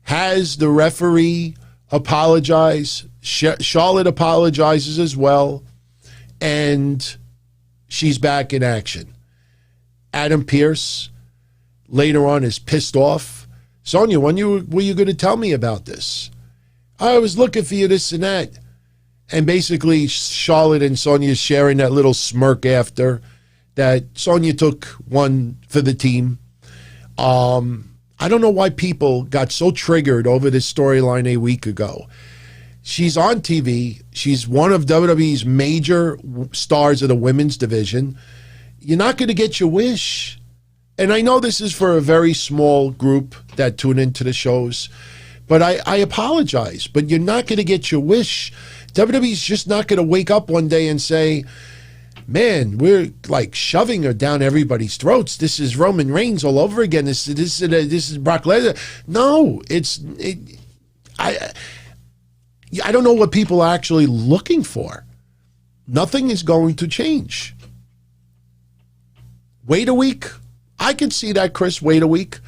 has the referee apologize, Charlotte apologizes as well, and she's back in action. Adam Pearce later on is pissed off. Sonya, when were you going to tell me about this? I was looking for you, this and that. And basically Charlotte and Sonya sharing that little smirk after that Sonya took one for the team. I don't know why people got so triggered over this storyline a week ago. She's on TV. She's one of WWE's major stars of the women's division. You're not going to get your wish. And I know this is for a very small group that tune into the shows, but I apologize. But you're not going to get your wish. WWE's just not going to wake up one day and say, man, we're like shoving her down everybody's throats. This is Roman Reigns all over again. This is Brock Lesnar. No, I don't know what people are actually looking for. Nothing is going to change. Wait a week. I can see that, Chris. Wait a week.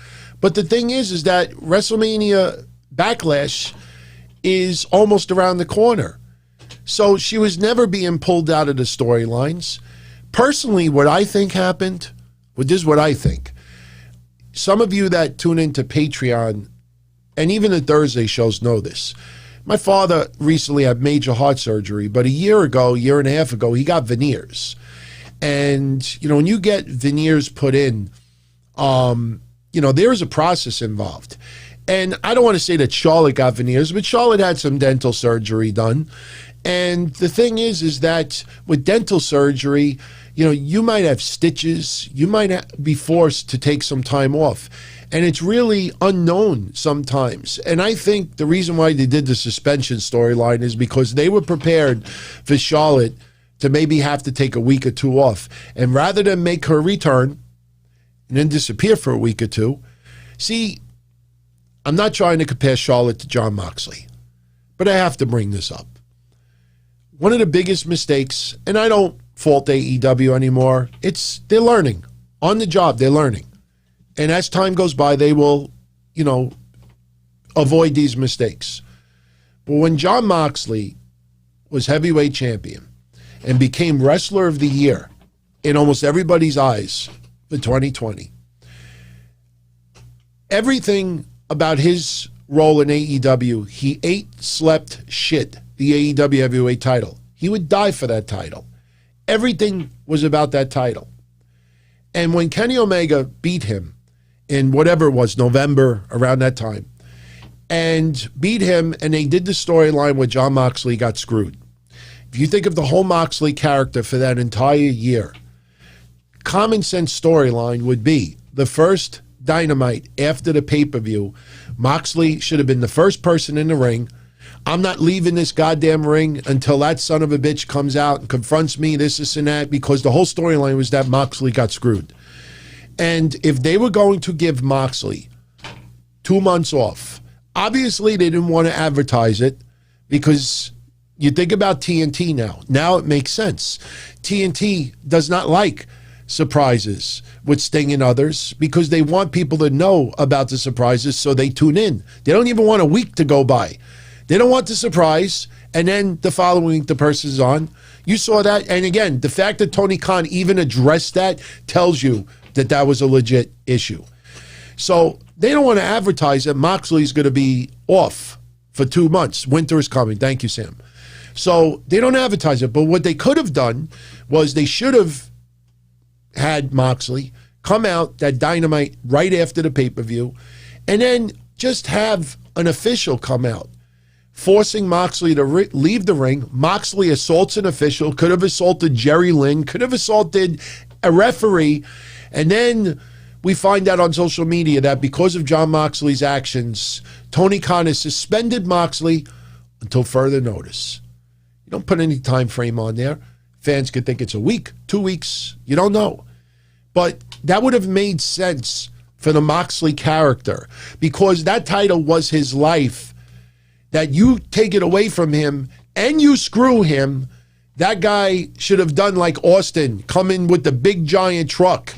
But the thing is that WrestleMania Backlash is almost around the corner. So she was never being pulled out of the storylines. Personally, what I think happened, this is what I think. Some of you that tune into Patreon, and even the Thursday shows know this. My father recently had major heart surgery, but a year and a half ago, he got veneers. And, you know, when you get veneers put in, you know, there is a process involved. And I don't want to say that Charlotte got veneers, but Charlotte had some dental surgery done. And the thing is that with dental surgery, you know, you might have stitches, you might be forced to take some time off. And it's really unknown sometimes. And I think the reason why they did the suspension storyline is because they were prepared for Charlotte to maybe have to take a week or two off. And rather than make her return and then disappear for a week or two, see, I'm not trying to compare Charlotte to Jon Moxley, but I have to bring this up. One of the biggest mistakes, and I don't fault AEW anymore, they're learning. On the job, they're learning. And as time goes by, they will, you know, avoid these mistakes. But when Jon Moxley was heavyweight champion and became Wrestler of the Year in almost everybody's eyes for 2020, everything about his role in AEW, he ate, slept, shit the AEW heavyweight title. He would die for that title. Everything was about that title. And when Kenny Omega beat him in whatever it was, November, around that time, and beat him, and they did the storyline where Jon Moxley got screwed. If you think of the whole Moxley character for that entire year, common sense storyline would be the first Dynamite after the pay-per-view, Moxley should have been the first person in the ring. I'm not leaving this goddamn ring until that son of a bitch comes out and confronts me, this, and that, because the whole storyline was that Moxley got screwed. And if they were going to give Moxley 2 months off, obviously they didn't want to advertise it because you think about TNT now. Now it makes sense. TNT does not like surprises with Sting and others because they want people to know about the surprises so they tune in. They don't even want a week to go by. They don't want the surprise, and then the following week the person's on. You saw that, and again, the fact that Tony Khan even addressed that tells you that that was a legit issue. So they don't want to advertise that Moxley's going to be off for 2 months. Winter is coming. Thank you, Sam. So they don't advertise it, but what they could have done was they should have had Moxley come out that Dynamite right after the pay-per-view and then just have an official come out, forcing Moxley to leave the ring. Moxley assaults an official, could have assaulted Jerry Lynn, could have assaulted a referee, and then we find out on social media that because of Jon Moxley's actions, Tony Khan has suspended Moxley until further notice. You don't put any time frame on there. Fans could think it's a week, 2 weeks, you don't know. But that would have made sense for the Moxley character because that title was his life. That you take it away from him and you screw him, that guy should have done like Austin, come in with the big giant truck,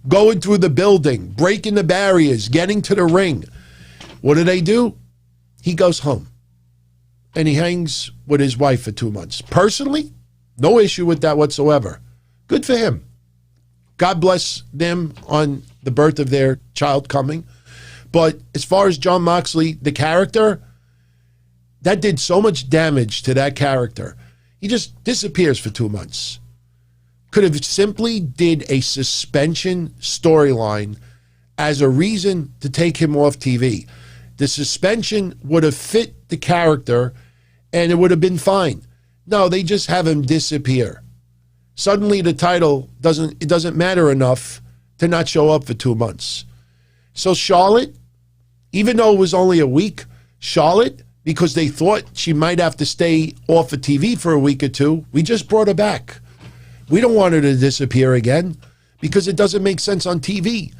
going through the building, breaking the barriers, getting to the ring. What do? He goes home and he hangs with his wife for 2 months. Personally, no issue with that whatsoever. Good for him. God bless them on the birth of their child coming. But as far as Jon Moxley, the character, that did so much damage to that character. He just disappears for 2 months. Could have simply did a suspension storyline as a reason to take him off TV. The suspension would have fit the character and it would have been fine. No, they just have him disappear. Suddenly the title doesn't matter enough to not show up for 2 months. So Charlotte, even though it was only a week, Charlotte, because they thought she might have to stay off of TV for a week or two, we just brought her back. We don't want her to disappear again because it doesn't make sense on TV.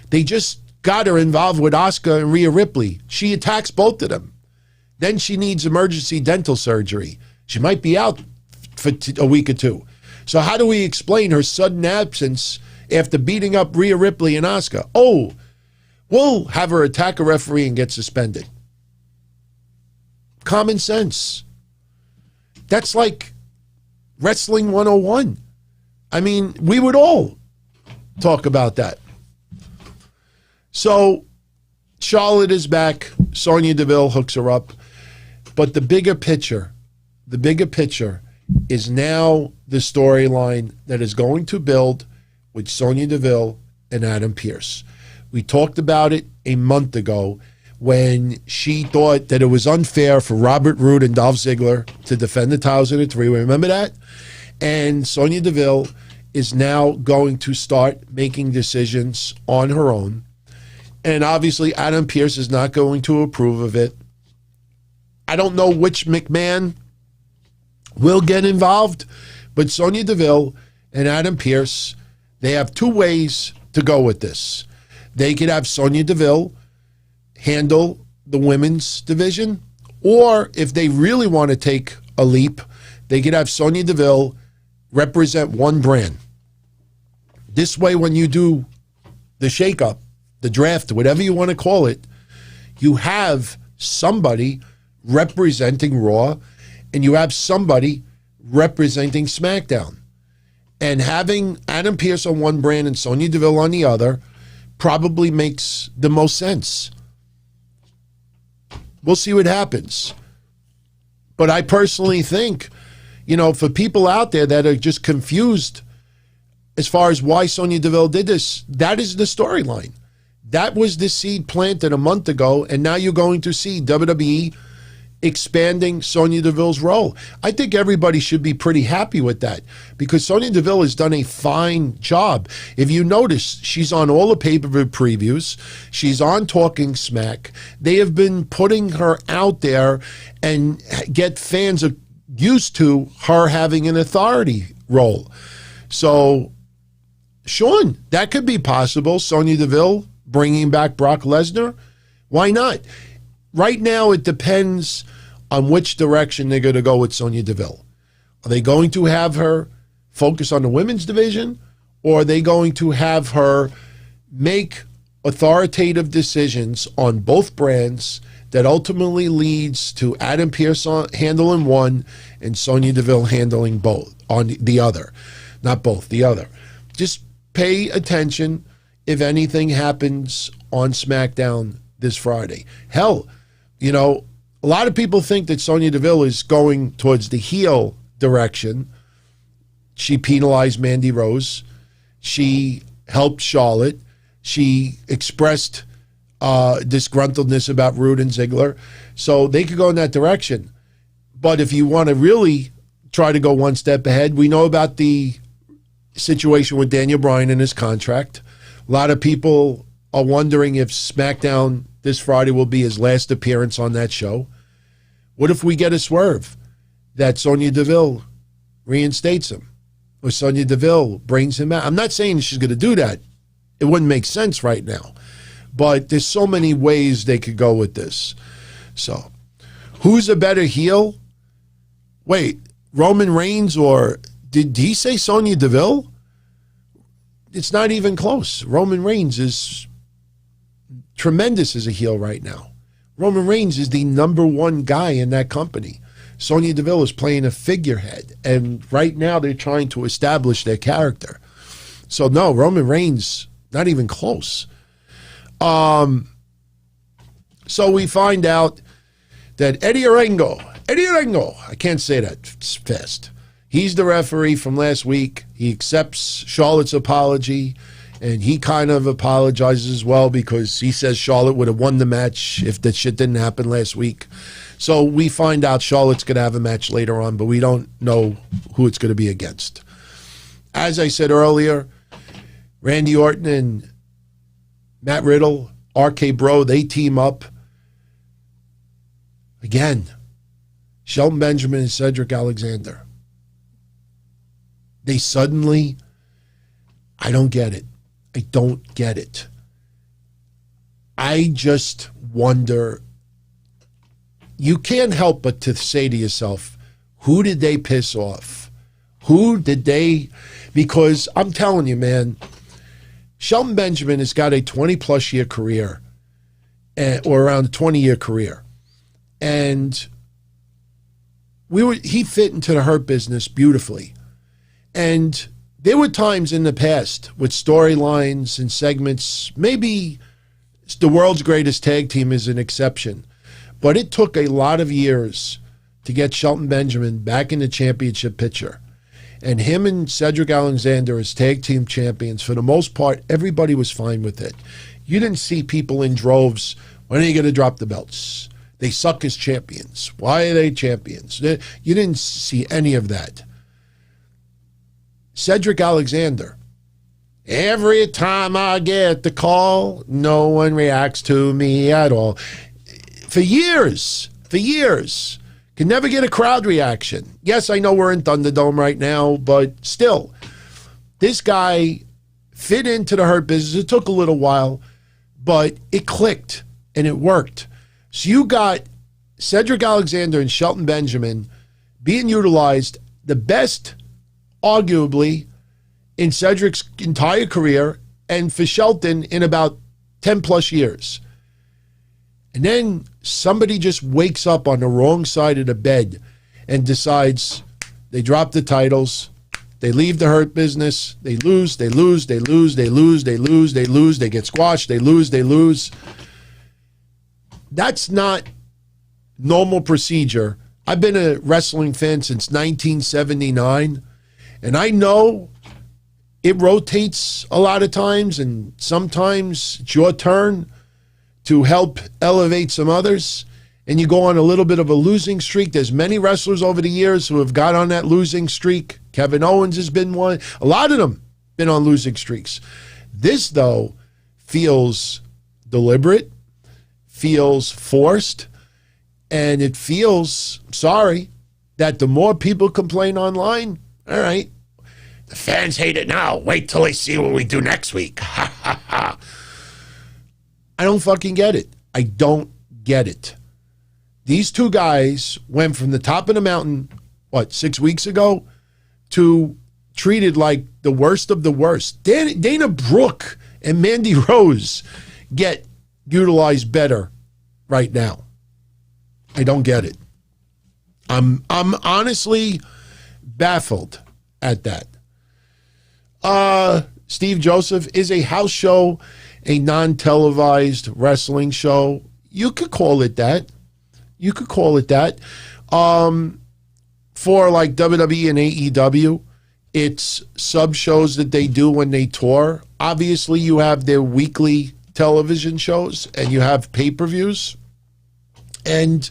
They just got her involved with Asuka and Rhea Ripley. She attacks both of them. Then she needs emergency dental surgery. She might be out for a week or two. So how do we explain her sudden absence after beating up Rhea Ripley and Asuka? Oh, we'll have her attack a referee and get suspended. Common sense. That's like Wrestling 101. I mean, we would all talk about that. So Charlotte is back. Sonya Deville hooks her up. But the bigger picture is now the storyline that is going to build with Sonya Deville and Adam Pearce. We talked about it a month ago when she thought that it was unfair for Robert Roode and Dolph Ziggler to defend the titles in a three-way. Remember that? And Sonya Deville is now going to start making decisions on her own. And obviously Adam Pearce is not going to approve of it. I don't know which McMahon will get involved, but Sonya Deville and Adam Pearce, they have two ways to go with this. They could have Sonya Deville handle the women's division, or if they really want to take a leap, they could have Sonya Deville represent one brand. This way, when you do the shakeup, the draft, whatever you want to call it, you have somebody representing Raw and you have somebody representing SmackDown. And having Adam Pearce on one brand and Sonya Deville on the other probably makes the most sense. We'll see what happens. But I personally think, for people out there that are just confused as far as why Sonya Deville did this, that is the storyline. That was the seed planted a month ago, and now you're going to see WWE expanding Sonya Deville's role. I think everybody should be pretty happy with that because Sonya Deville has done a fine job. If you notice, she's on all the pay-per-view previews. She's on Talking Smack. They have been putting her out there and get fans used to her having an authority role. So, Sean, that could be possible. Sonya Deville bringing back Brock Lesnar. Why not? Right now, it depends on which direction they're going to go with Sonya Deville. Are they going to have her focus on the women's division, or are they going to have her make authoritative decisions on both brands that ultimately leads to Adam Pearce handling one and Sonya Deville handling both on the other? Not both, the other. Just pay attention if anything happens on SmackDown this Friday. Hell, a lot of people think that Sonya Deville is going towards the heel direction. She penalized Mandy Rose. She helped Charlotte. She expressed disgruntledness about Rude and Ziggler. So they could go in that direction. But if you want to really try to go one step ahead, we know about the situation with Daniel Bryan and his contract. A lot of people are wondering if SmackDown this Friday will be his last appearance on that show. What if we get a swerve that Sonya Deville reinstates him, or Sonya Deville brings him out? I'm not saying she's going to do that. It wouldn't make sense right now. But there's so many ways they could go with this. So, who's a better heel? Wait, Roman Reigns, or did he say Sonya Deville? It's not even close. Roman Reigns is tremendous as a heel right now. Roman Reigns is the #1 guy in that company. Sonya Deville is playing a figurehead, and right now they're trying to establish their character. So no, Roman Reigns, not even close. So we find out that Eddie Orengo, I can't say that fast. He's the referee from last week. He accepts Charlotte's apology, and he kind of apologizes as well because he says Charlotte would have won the match if that shit didn't happen last week. So we find out Charlotte's going to have a match later on, but we don't know who it's going to be against. As I said earlier, Randy Orton and Matt Riddle, RK-Bro, they team up. Again, Shelton Benjamin and Cedric Alexander. They suddenly, I don't get it. I don't get it. I just wonder, you can't help but to say to yourself, who did they piss off? Who did they, because I'm telling you, man, Shelton Benjamin has got a 20-plus year career, or around a 20-year career. And he fit into the Hurt Business beautifully. And there were times in the past with storylines and segments, maybe the world's greatest tag team is an exception, but it took a lot of years to get Shelton Benjamin back in the championship picture. And him and Cedric Alexander as tag team champions, for the most part, everybody was fine with it. You didn't see people in droves, when are you going to drop the belts? They suck as champions. Why are they champions? You didn't see any of that. Cedric Alexander, every time I get the call, no one reacts to me at all. For years, can never get a crowd reaction. Yes, I know we're in Thunderdome right now, but still, this guy fit into the Hurt Business. It took a little while, but it clicked and it worked. So you got Cedric Alexander and Shelton Benjamin being utilized the best, arguably, in Cedric's entire career, and for Shelton in about 10 plus years. And then somebody just wakes up on the wrong side of the bed and decides they drop the titles, they leave the Hurt Business, they lose, they get squashed, they lose. That's not normal procedure I've been a wrestling fan since 1979, and I know it rotates a lot of times, and sometimes it's your turn to help elevate some others, and you go on a little bit of a losing streak. There's many wrestlers over the years who have got on that losing streak. Kevin Owens has been one. A lot of them been on losing streaks. This, though, feels deliberate, feels forced, and it feels, sorry, that the more people complain online, all right, the fans hate it now. Wait till they see what we do next week. Ha, ha, ha. I don't fucking get it. I don't get it. These two guys went from the top of the mountain, 6 weeks ago, to treated like the worst of the worst. Dana Brooke and Mandy Rose get utilized better right now. I don't get it. I'm honestly baffled at that. Steve Joseph, is a house show a non-televised wrestling show? You could call it that. You could call it that. For like WWE and AEW, it's sub-shows that they do when they tour. Obviously, you have their weekly television shows and you have pay-per-views. And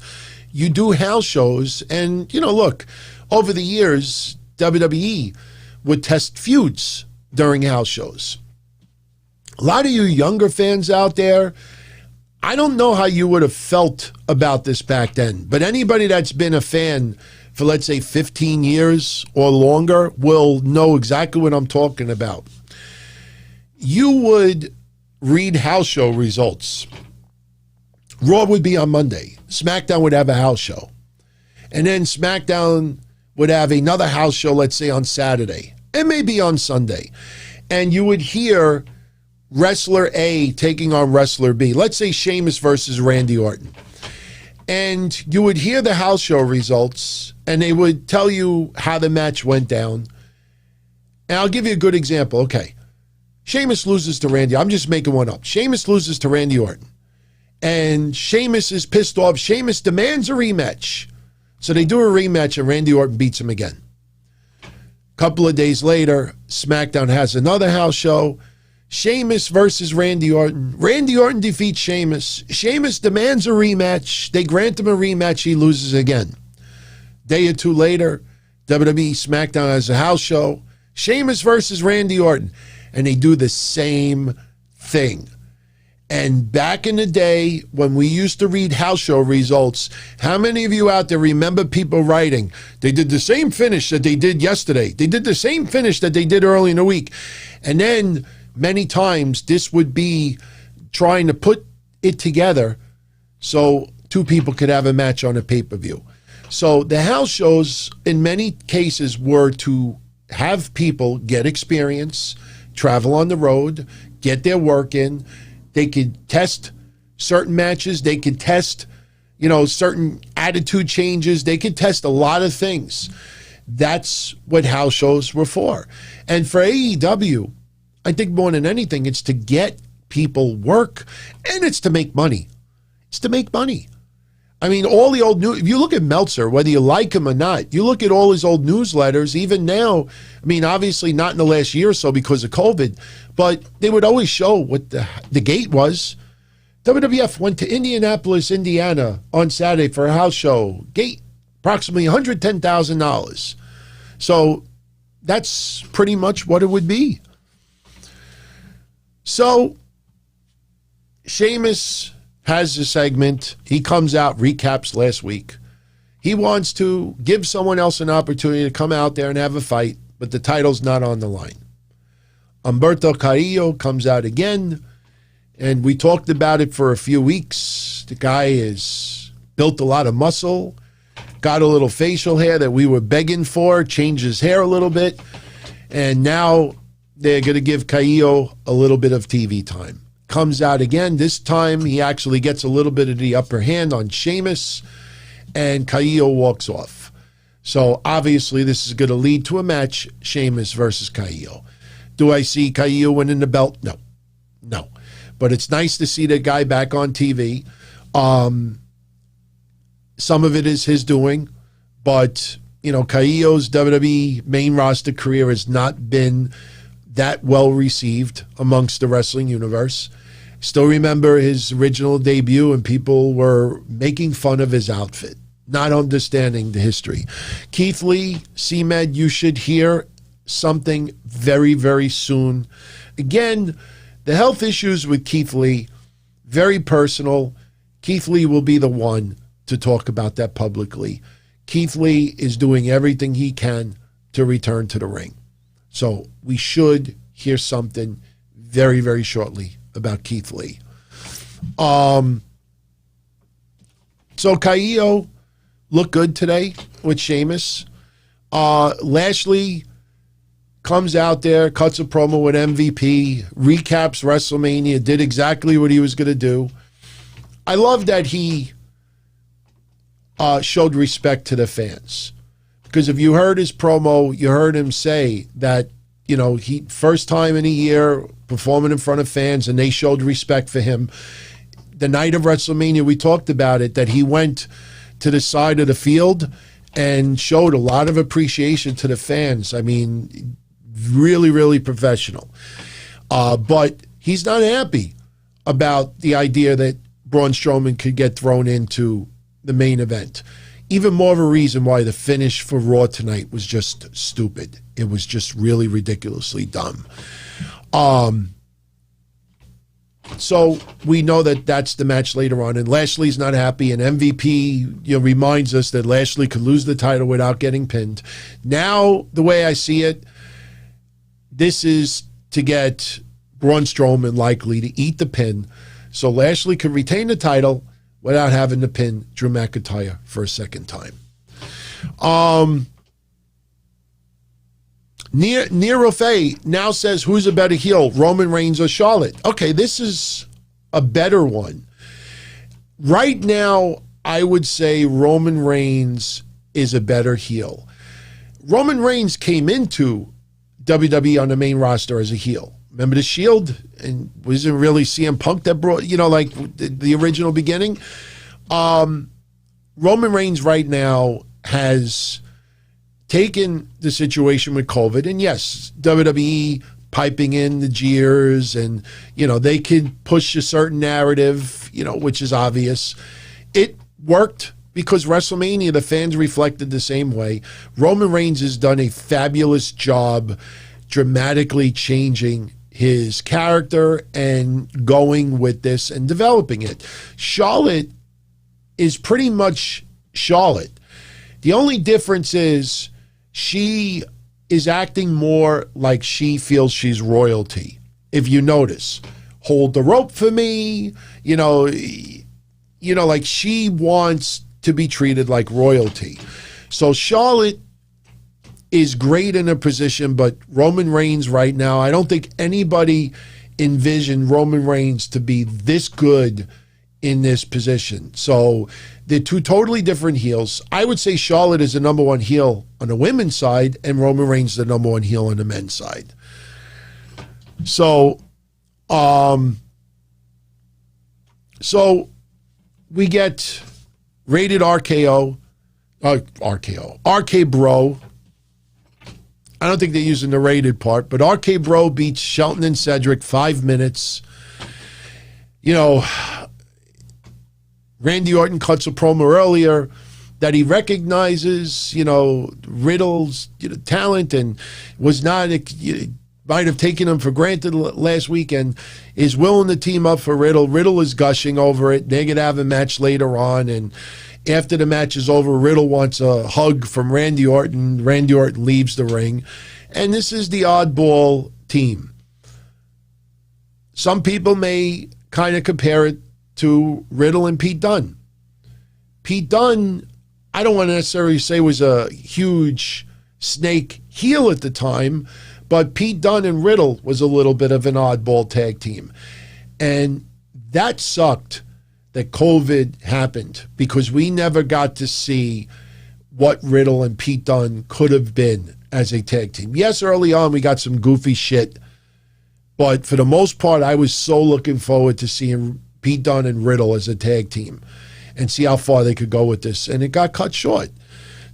you do house shows. And, look, over the years, WWE would test feuds during house shows. A lot of you younger fans out there, I don't know how you would have felt about this back then, but anybody that's been a fan for, let's say, 15 years or longer will know exactly what I'm talking about. You would read house show results. Raw would be on Monday. SmackDown would have a house show. And then SmackDown would have another house show, let's say, on Saturday. And maybe on Sunday. And you would hear Wrestler A taking on Wrestler B. Let's say Sheamus versus Randy Orton. And you would hear the house show results, and they would tell you how the match went down. And I'll give you a good example. Okay. Sheamus loses to Randy. I'm just making one up. Sheamus loses to Randy Orton. And Sheamus is pissed off. Sheamus demands a rematch. So they do a rematch, and Randy Orton beats him again. Couple of days later, SmackDown has another house show. Sheamus versus Randy Orton. Randy Orton defeats Sheamus. Sheamus demands a rematch. They grant him a rematch. He loses again. Day or two later, WWE SmackDown has a house show. Sheamus versus Randy Orton. And they do the same thing. And back in the day, when we used to read house show results, how many of you out there remember people writing, they did the same finish that they did yesterday. They did the same finish that they did early in the week. And then many times this would be trying to put it together so two people could have a match on a pay-per-view. So the house shows in many cases were to have people get experience, travel on the road, get their work in. They could test certain matches. They could test, certain attitude changes. They could test a lot of things. That's what house shows were for. And for AEW, I think more than anything, it's to get people work, and it's to make money. It's to make money. I mean, all the old news, if you look at Meltzer, whether you like him or not, you look at all his old newsletters, even now, I mean, obviously not in the last year or so because of COVID, but they would always show what the gate was. WWF went to Indianapolis, Indiana on Saturday for a house show. Gate, approximately $110,000. So that's pretty much what it would be. So Sheamus has a segment. He comes out, recaps last week. He wants to give someone else an opportunity to come out there and have a fight, but the title's not on the line. Humberto Carrillo comes out again, and we talked about it for a few weeks. The guy has built a lot of muscle, got a little facial hair that we were begging for, changed his hair a little bit, and now they're going to give Carrillo a little bit of TV time. Comes out again. This time he actually gets a little bit of the upper hand on Sheamus, and Carrillo walks off. So obviously this is going to lead to a match, Sheamus versus Carrillo. Do I see Carrillo winning the belt? No. But it's nice to see the guy back on TV. Some of it is his doing. But, Carrillo's WWE main roster career has not been that well received amongst the wrestling universe. Still remember his original debut, and people were making fun of his outfit, not understanding the history. Keith Lee, CMed, you should hear something very, very soon. Again, the health issues with Keith Lee, very personal. Keith Lee will be the one to talk about that publicly. Keith Lee is doing everything he can to return to the ring. So we should hear something very, very shortly about Keith Lee. So Carrillo looked good today with Sheamus. Lashley comes out there, cuts a promo with MVP, recaps WrestleMania, did exactly what he was going to do. I love that he showed respect to the fans. Because if you heard his promo, you heard him say that, he first time in a year performing in front of fans, and they showed respect for him. The night of WrestleMania, we talked about it, that he went to the side of the field and showed a lot of appreciation to the fans. I mean, really, really professional. But he's not happy about the idea that Braun Strowman could get thrown into the main event. Even more of a reason why the finish for Raw tonight was just stupid. It was just really ridiculously dumb. So we know that that's the match later on, and Lashley's not happy, and MVP reminds us that Lashley could lose the title without getting pinned. Now, the way I see it, this is to get Braun Strowman likely to eat the pin, so Lashley could retain the title without having to pin Drew McINTYre for a second time. Nero Faye now says, who's a better heel, Roman Reigns or Charlotte? Okay, this is a better one. Right now, I would say Roman Reigns is a better heel. Roman Reigns came into WWE on the main roster as a heel. Remember the Shield? And wasn't really CM Punk that brought, like the original beginning? Roman Reigns right now has taken the situation with COVID, and yes, WWE piping in the jeers, and, they could push a certain narrative, which is obvious. It worked because WrestleMania, the fans reflected the same way. Roman Reigns has done a fabulous job dramatically changing his character and going with this and developing it. Charlotte is pretty much Charlotte. The only difference is she is acting more like she feels she's royalty. If you notice, hold the rope for me, like she wants to be treated like royalty. So Charlotte is great in a position, but Roman Reigns right now, I don't think anybody envisioned Roman Reigns to be this good in this position. So they're two totally different heels. I would say Charlotte is the number one heel on the women's side, and Roman Reigns is the number one heel on the men's side. So, we get rated RKBRO. I don't think they're using the rated part, but RKBRO beats Shelton and Cedric 5 minutes. Randy Orton cuts a promo earlier that he recognizes, Riddle's talent, and was not, might have taken him for granted last week, and is willing to team up for Riddle. Riddle is gushing over it. They're going to have a match later on, and after the match is over, Riddle wants a hug from Randy Orton. Randy Orton leaves the ring, and this is the oddball team. Some people may kind of compare it to Riddle and Pete Dunne. Pete Dunne, I don't want to necessarily say was a huge snake heel at the time, but Pete Dunne and Riddle was a little bit of an oddball tag team. And that sucked that COVID happened, because we never got to see what Riddle and Pete Dunne could have been as a tag team. Yes, early on we got some goofy shit, but for the most part, I was so looking forward to seeing Pete Dunne and Riddle as a tag team and see how far they could go with this. And it got cut short.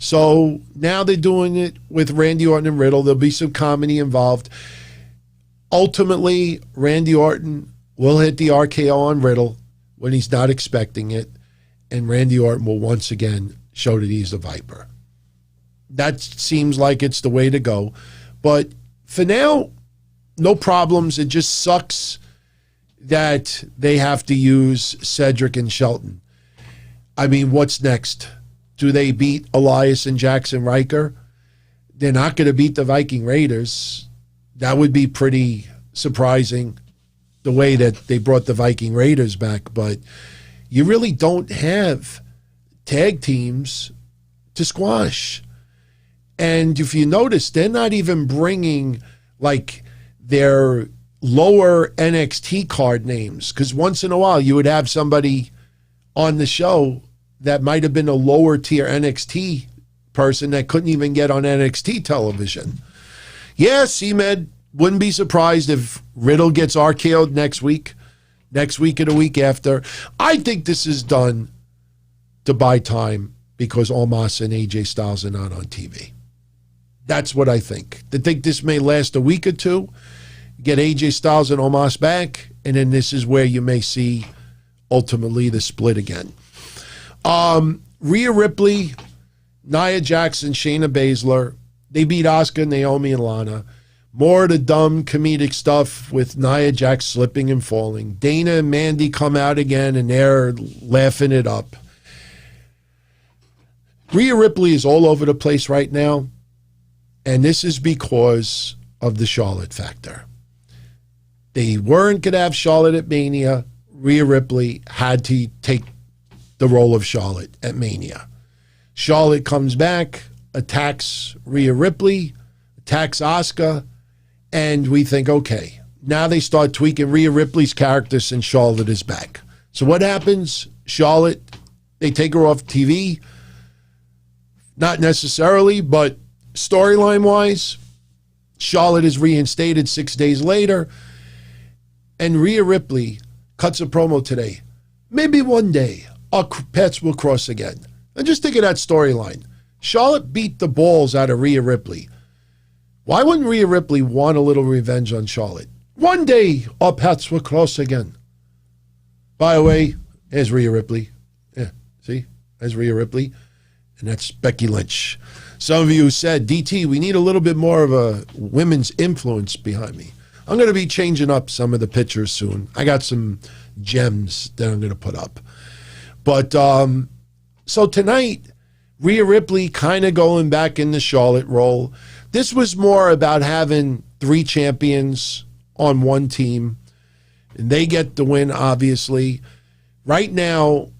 So now they're doing it with Randy Orton and Riddle. There'll be some comedy involved. Ultimately, Randy Orton will hit the RKO on Riddle when he's not expecting it, and Randy Orton will once again show that he's the Viper. That seems like it's the way to go. But for now, no problems. It just sucks that they have to use Cedric and Shelton. I mean, what's next? Do they beat Elias and Jaxson Ryker? They're not going to beat the Viking Raiders. That would be pretty surprising, the way that they brought the Viking Raiders back. But you really don't have tag teams to squash. And if you notice, they're not even bringing like their lower NXT card names, because once in a while you would have somebody on the show that might have been a lower tier NXT person that couldn't even get on NXT television. Yeah, C-Med, wouldn't be surprised if Riddle gets RKO'd next week or the week after. I think this is done to buy time because Omos and AJ Styles are not on TV. That's what I think. I think this may last a week or two, get AJ Styles and Omos back, and then this is where you may see ultimately the split again. Rhea Ripley, Nia Jax, Shayna Baszler, they beat Asuka, Naomi, and Lana. More of the dumb comedic stuff with Nia Jax slipping and falling. Dana and Mandy come out again, and they're laughing it up. Rhea Ripley is all over the place right now, and this is because of the Charlotte factor. They weren't going to have Charlotte at Mania. Rhea Ripley had to take the role of Charlotte at Mania. Charlotte comes back, attacks Rhea Ripley, attacks Asuka, and we think, okay, now they start tweaking Rhea Ripley's character since Charlotte is back. So what happens? Charlotte, they take her off TV. Not necessarily, but storyline-wise, Charlotte is reinstated 6 days later, and Rhea Ripley cuts a promo today. Maybe one day our paths will cross again. And just think of that storyline. Charlotte beat the balls out of Rhea Ripley. Why wouldn't Rhea Ripley want a little revenge on Charlotte? One day our paths will cross again. By the way, here's Rhea Ripley. Yeah, see? There's Rhea Ripley. And that's Becky Lynch. Some of you said, DT, we need a little bit more of a women's influence behind me. I'm going to be changing up some of the pictures soon. I got some gems that I'm going to put up. But so tonight, Rhea Ripley kind of going back in the Charlotte role. This was more about having 3 champions on one team. And they get the win, obviously. Right now,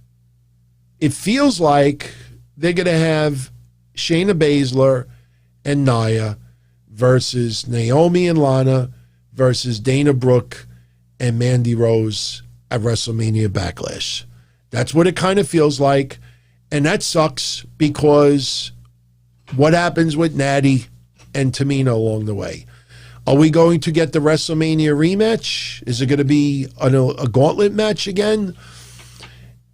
it feels like they're going to have Shayna Baszler and Nia versus Naomi and Lana versus Dana Brooke and Mandy Rose at WrestleMania Backlash. That's what it kind of feels like. And that sucks because what happens with Natty and Tamina along the way? Are we going to get the WrestleMania rematch? Is it going to be a gauntlet match again?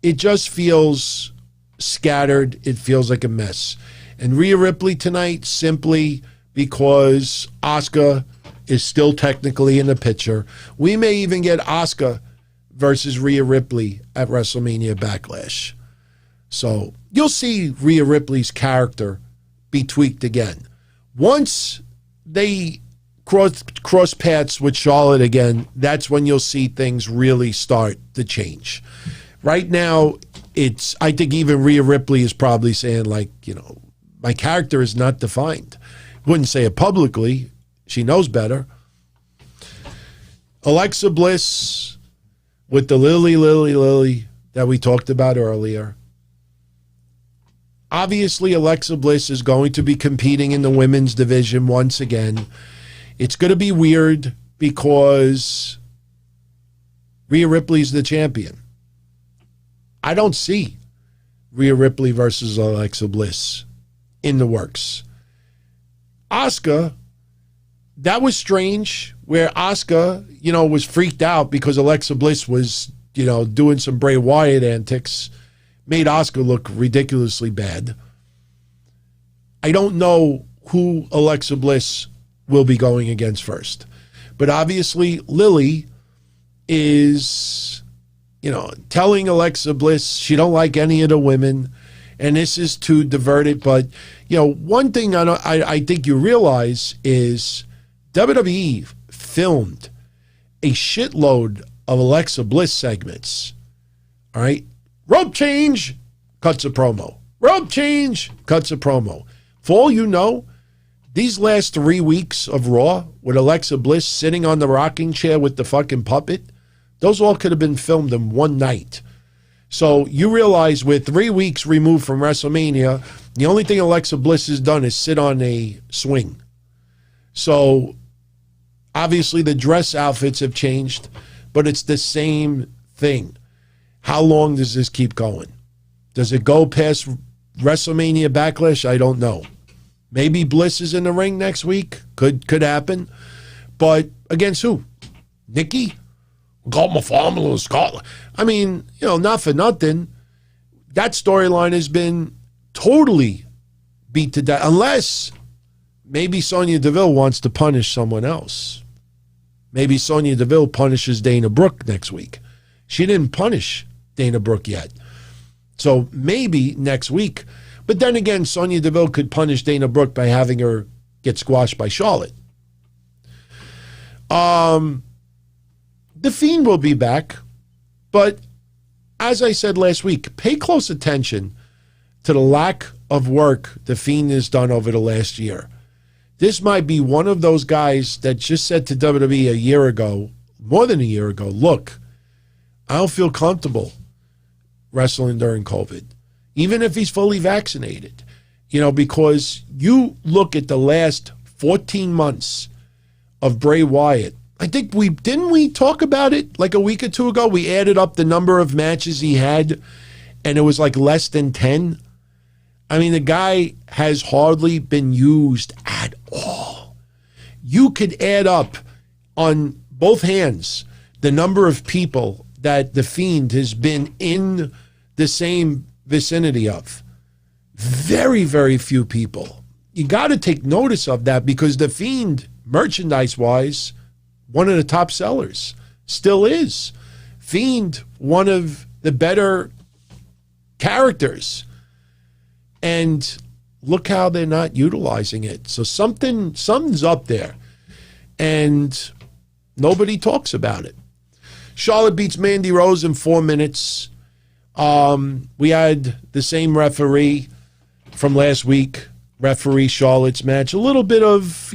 It just feels scattered. It feels like a mess. And Rhea Ripley tonight simply because Asuka is still technically in the picture. We may even get Asuka versus Rhea Ripley at WrestleMania Backlash. So you'll see Rhea Ripley's character be tweaked again. Once they cross paths with Charlotte again, that's when you'll see things really start to change. Right now, I think even Rhea Ripley is probably saying, like, you know, my character is not defined. Wouldn't say it publicly. She knows better. Alexa Bliss with the Lily that we talked about earlier. Obviously, Alexa Bliss is going to be competing in the women's division once again. It's going to be weird because Rhea Ripley's the champion. I don't see Rhea Ripley versus Alexa Bliss in the works. Asuka, that was strange, where Asuka, you know, was freaked out because Alexa Bliss was, you know, doing some Bray Wyatt antics, made Asuka look ridiculously bad. I don't know who Alexa Bliss will be going against first. But obviously, Lily is, telling Alexa Bliss she don't like any of the women, and this is to divert it. But, one thing I think you realize is WWE filmed a shitload of Alexa Bliss segments. All right? Rope change, cuts a promo. Rope change, cuts a promo. For all you know, these last 3 weeks of Raw with Alexa Bliss sitting on the rocking chair with the fucking puppet, those all could have been filmed in one night. So you realize we're 3 weeks removed from WrestleMania. The only thing Alexa Bliss has done is sit on a swing. So obviously the dress outfits have changed, but it's the same thing. How long does this keep going? Does it go past WrestleMania Backlash? I don't know. Maybe Bliss is in the ring next week. Could happen. But against who? Nikki? Got my family in Scotland. I mean, not for nothing. That storyline has been totally beat to death. Unless maybe Sonya Deville wants to punish someone else. Maybe Sonya Deville punishes Dana Brooke next week. She didn't punish Dana Brooke yet. So maybe next week. But then again, Sonya Deville could punish Dana Brooke by having her get squashed by Charlotte. The Fiend will be back. But as I said last week, pay close attention to the lack of work The Fiend has done over the last year. This might be one of those guys that just said to WWE a year ago, more than a year ago, look, I don't feel comfortable wrestling during COVID, even if he's fully vaccinated, because you look at the last 14 months of Bray Wyatt. I think didn't we talk about it like a week or two ago? We added up the number of matches he had, and it was like less than 10. I mean, the guy has hardly been used at all. You could add up on both hands the number of people that The Fiend has been in the same vicinity of. Very, very few people. You got to take notice of that because The Fiend, merchandise-wise, one of the top sellers. Still is. Fiend, one of the better characters. And look how they're not utilizing it. So something's up there. And nobody talks about it. Charlotte beats Mandy Rose in 4 minutes. We had the same referee from last week, referee Charlotte's match. A little bit of,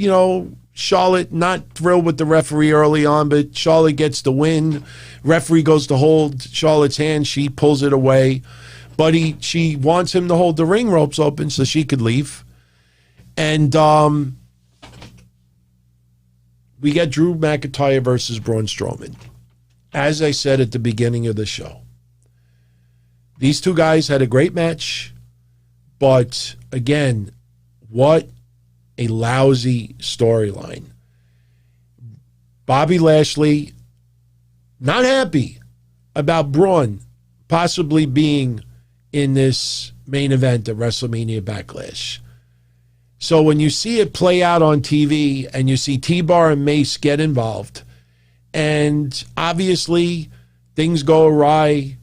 Charlotte not thrilled with the referee early on, but Charlotte gets the win. Referee goes to hold Charlotte's hand. She pulls it away. But she wants him to hold the ring ropes open so she could leave. And we get Drew McINTYre versus Braun Strowman. As I said at the beginning of the show, these two guys had a great match. But again, what a lousy storyline. Bobby Lashley not happy about Braun possibly being in this main event at WrestleMania Backlash. So when you see it play out on TV and you see T-Bar and Mace get involved, and obviously things go awry,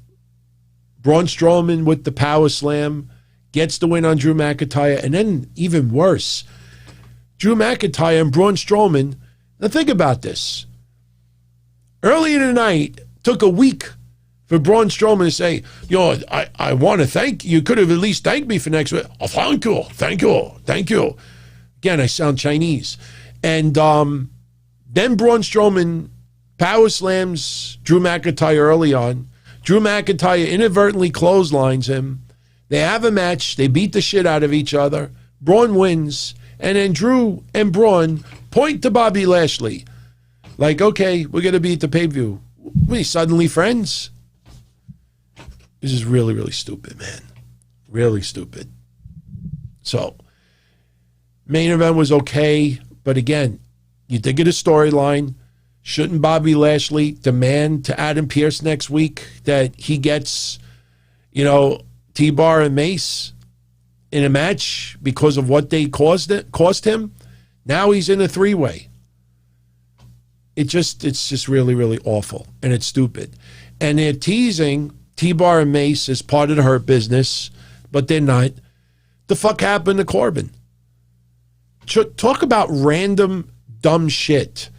Braun Strowman with the power slam gets the win on Drew McINTYre, and then even worse, Drew McINTYre and Braun Strowman. Now think about this. Earlier tonight, took a week for Braun Strowman to say, I want to thank you. You could have at least thanked me for next week. Oh, thank you. Again, I sound Chinese. And then Braun Strowman power slams Drew McINTYre early on. Drew McINTYre inadvertently clotheslines him. They have a match. They beat the shit out of each other. Braun wins. And then Drew and Braun point to Bobby Lashley. Like, okay, we're going to be at the pay-per-view. We suddenly friends? This is really, really stupid, man. Really stupid. So, main event was okay. But again, you think of the storyline. Shouldn't Bobby Lashley demand to Adam Pearce next week that he gets, T-Bar and Mace? in a match because of what they cost him. Now he's in a three-way. It's just really, really awful, and it's stupid. And they're teasing T-Bar and Mace as part of the Hurt Business, but they're not. The fuck happened to Corbin? Talk about random dumb shit.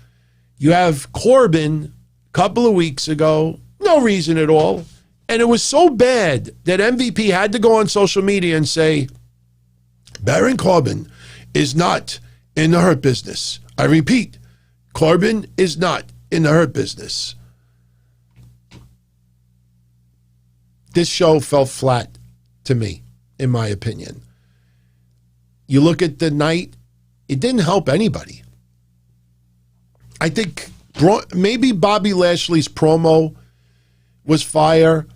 You have Corbin a couple of weeks ago, no reason at all, and it was so bad that MVP had to go on social media and say, Baron Corbin is not in the Hurt Business. I repeat, Corbin is not in the Hurt Business. This show fell flat to me, in my opinion. You look at the night, it didn't help anybody. I think maybe Bobby Lashley's promo was fire,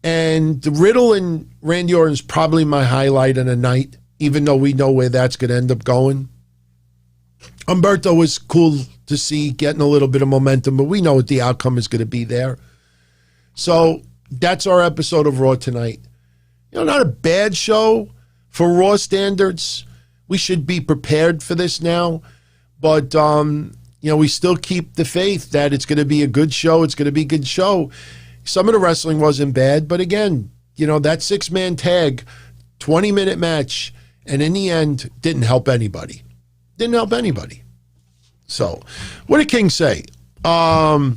and the Riddle and Randy Orton is probably my highlight of the night, even though we know where that's going to end up going. Humberto was cool to see, getting a little bit of momentum, but we know what the outcome is going to be there. So that's our episode of Raw tonight. Not a bad show for Raw standards. We should be prepared for this now, but we still keep the faith that it's going to be a good show. It's going to be a good show. Some of the wrestling wasn't bad, but again, that six-man tag, 20-minute match, and in the end, didn't help anybody. Didn't help anybody. So, what did King say? What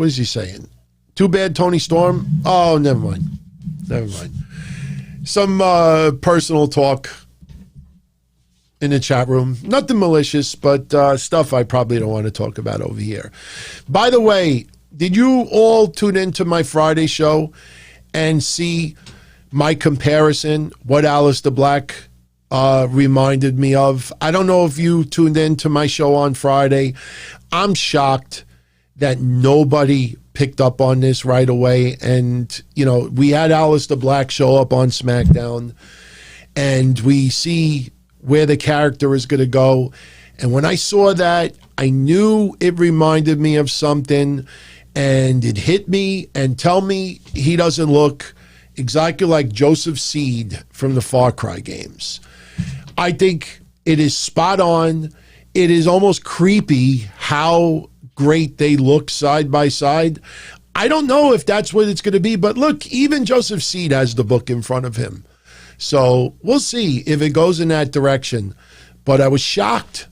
is he saying? Too bad, Tony Storm? Oh, never mind. Never mind. Some personal talk in the chat room. Nothing malicious, but stuff I probably don't want to talk about over here. By the way, did you all tune into my Friday show and see my comparison, what Aleister Black reminded me of? I don't know if you tuned into my show on Friday. I'm shocked that nobody picked up on this right away. And, we had Aleister Black show up on SmackDown, and we see where the character is going to go. And when I saw that, I knew it reminded me of something, and it hit me and tell me he doesn't look exactly like Joseph Seed from the Far Cry games. I think it is spot on. It is almost creepy how great they look side by side. I don't know if that's what it's going to be, but look, even Joseph Seed has the book in front of him. So we'll see if it goes in that direction. But I was shocked.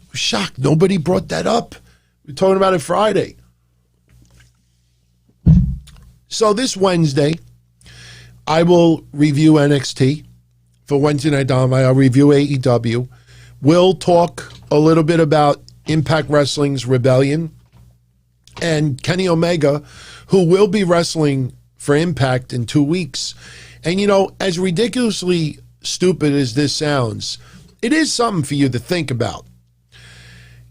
Nobody brought that up. We were talking about it Friday. So this Wednesday, I will review NXT. For Wednesday Night Dynamite, I'll review AEW. We'll talk a little bit about Impact Wrestling's Rebellion and Kenny Omega, who will be wrestling for Impact in 2 weeks. And, as ridiculously stupid as this sounds, it is something for you to think about.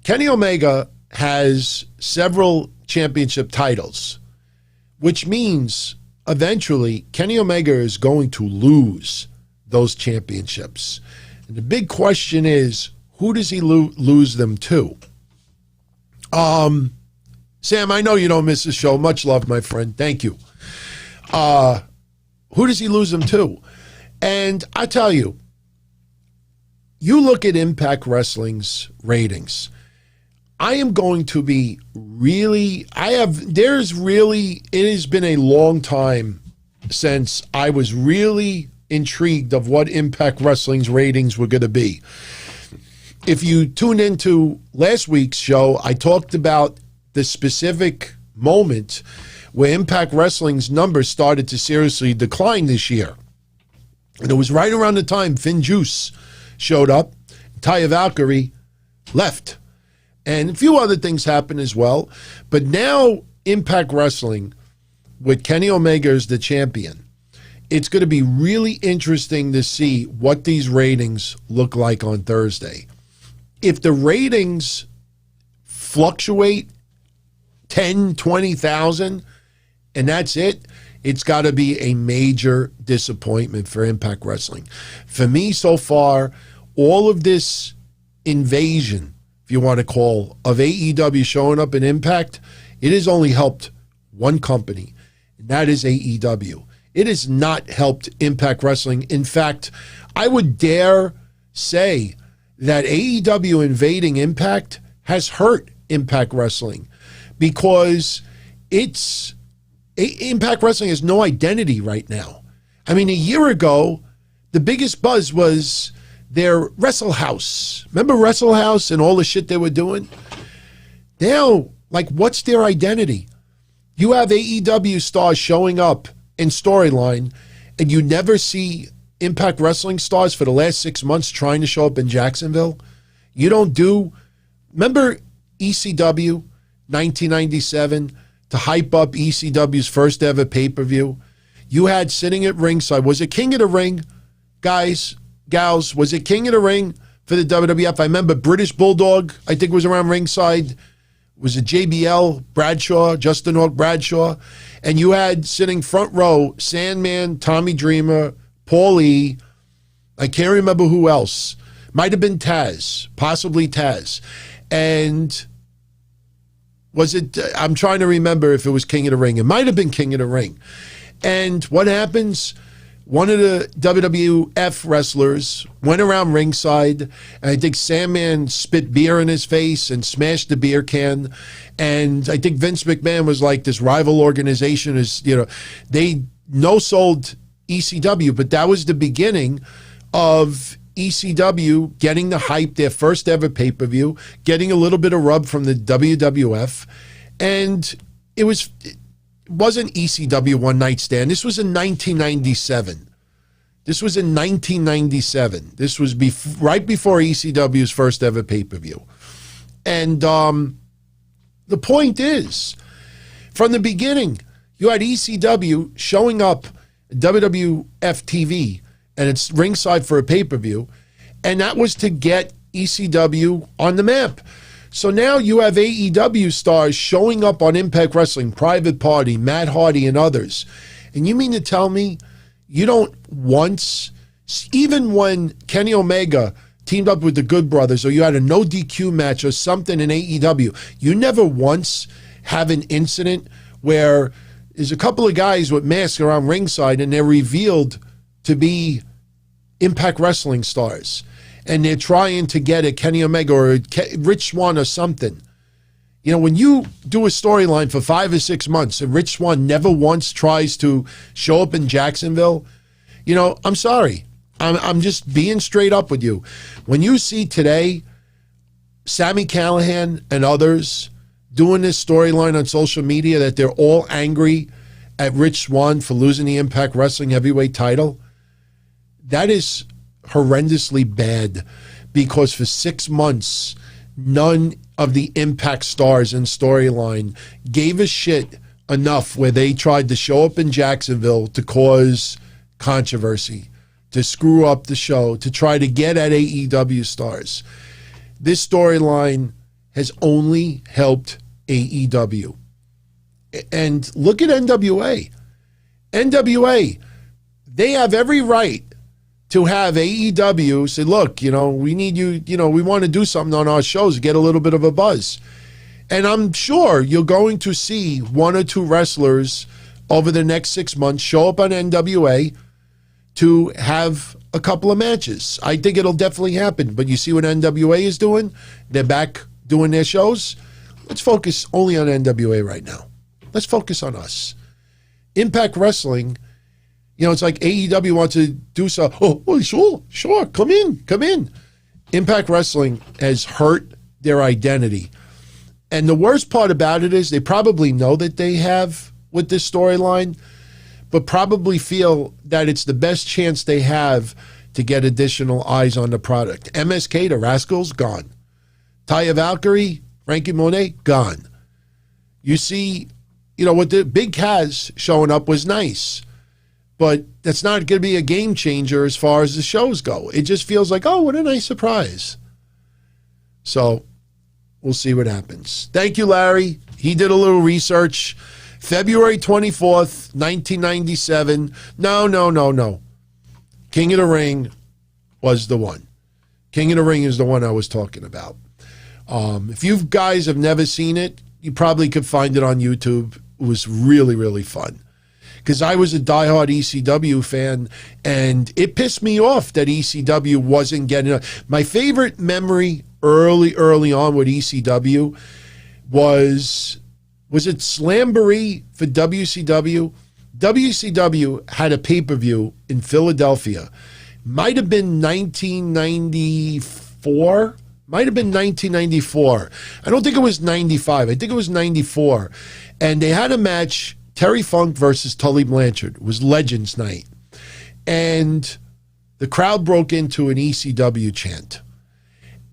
Kenny Omega has several championship titles, which means eventually Kenny Omega is going to lose those championships. And the big question is, who does he lose them to? Sam, I know you don't miss the show. Much love, my friend. Thank you. Who does he lose them to? And I tell you, you look at Impact Wrestling's ratings. I am going to be it has been a long time since I was really intrigued of what Impact Wrestling's ratings were going to be. If you tuned into last week's show, I talked about the specific moment where Impact Wrestling's numbers started to seriously decline this year. And it was right around the time Finn Juice showed up, Taya Valkyrie left, and a few other things happened as well. But now Impact Wrestling, with Kenny Omega as the champion, it's going to be really interesting to see what these ratings look like on Thursday. If the ratings fluctuate 10, 20,000, and that's it, it's got to be a major disappointment for Impact Wrestling. For me, so far, all of this invasion, if you want to call, of AEW showing up in Impact, it has only helped one company, and that is AEW. It has not helped Impact Wrestling. In fact, I would dare say that AEW invading Impact has hurt Impact Wrestling because Impact Wrestling has no identity right now. I mean, a year ago, the biggest buzz was their Wrestle House. Remember Wrestle House and all the shit they were doing? Now, like, what's their identity? You have AEW stars showing up in storyline, and you never see Impact Wrestling stars for the last 6 months trying to show up in Jacksonville. You don't do, remember ECW 1997 to hype up ECW's first ever pay-per-view? You had sitting at ringside, was it King of the Ring? Guys, gals, was it King of the Ring for the WWF? I remember British Bulldog, I think was around ringside. Was it JBL, Bradshaw, Justin Hawk Bradshaw? And you had sitting front row, Sandman, Tommy Dreamer, Paul E. I can't remember who else. Might have been Taz, possibly Taz. And was it, I'm trying to remember if it was King of the Ring. It might have been King of the Ring. And what happens? One of the WWF wrestlers went around ringside, and I think Sandman spit beer in his face and smashed the beer can. And I think Vince McMahon was like, this rival organization is, you know, they no-sold ECW, but that was the beginning of ECW getting the hype, their first ever pay-per-view, getting a little bit of rub from the WWF. And it wasn't ECW one night stand. This was in 1997. This was in 1997. This was right before ECW's first ever pay-per-view. And the point is, from the beginning, you had ECW showing up WWF TV, and it's ringside for a pay-per-view, and that was to get ECW on the map. So now you have AEW stars showing up on Impact Wrestling, Private Party, Matt Hardy, and others. And you mean to tell me you don't once, even when Kenny Omega teamed up with the Good Brothers, or you had a no DQ match or something in AEW, you never once have an incident where there's a couple of guys with masks around ringside and they're revealed to be Impact Wrestling stars, and they're trying to get a Kenny Omega or a Rich Swann or something. You know, when you do a storyline for 5 or 6 months and Rich Swann never once tries to show up in Jacksonville, you know, I'm sorry. I'm just being straight up with you. When you see today Sami Callihan and others doing this storyline on social media that they're all angry at Rich Swann for losing the Impact Wrestling heavyweight title, that is horrendously bad, because for 6 months, none of the Impact stars in storyline gave a shit enough where they tried to show up in Jacksonville to cause controversy, to screw up the show, to try to get at AEW stars. This storyline has only helped AEW. And look at NWA. NWA, they have every right to have AEW say, look, you know, we need you, you know, we want to do something on our shows to get a little bit of a buzz. And I'm sure you're going to see 1 or 2 wrestlers over the next 6 months show up on NWA to have a couple of matches. I think it'll definitely happen. But you see what NWA is doing? They're back doing their shows. Let's focus only on NWA right now. Let's focus on us. Impact Wrestling, you know, it's like AEW wants to do so. Oh, sure, come in. Impact Wrestling has hurt their identity. And the worst part about it is they probably know that they have with this storyline, but probably feel that it's the best chance they have to get additional eyes on the product. MSK, the Rascals, gone. Taya Valkyrie, Frankie Monet, gone. You see, you know, what the Big Cass showing up was nice, but that's not going to be a game changer as far as the shows go. It just feels like, oh, what a nice surprise. So we'll see what happens. Thank you, Larry. He did a little research. February 24th, 1997. No. King of the Ring was the one. King of the Ring is the one I was talking about. If you guys have never seen it, you probably could find it on YouTube. It was really, really fun. because I was a diehard ECW fan, and it pissed me off that ECW wasn't getting it. My favorite memory early on with ECW was it Slamboree for WCW? WCW had a pay-per-view in Philadelphia. Might have been 1994. Might have been 1994. I don't think it was 95. I think it was 94. And they had a match, Terry Funk versus Tully Blanchard. It was Legends Night. And the crowd broke into an ECW chant.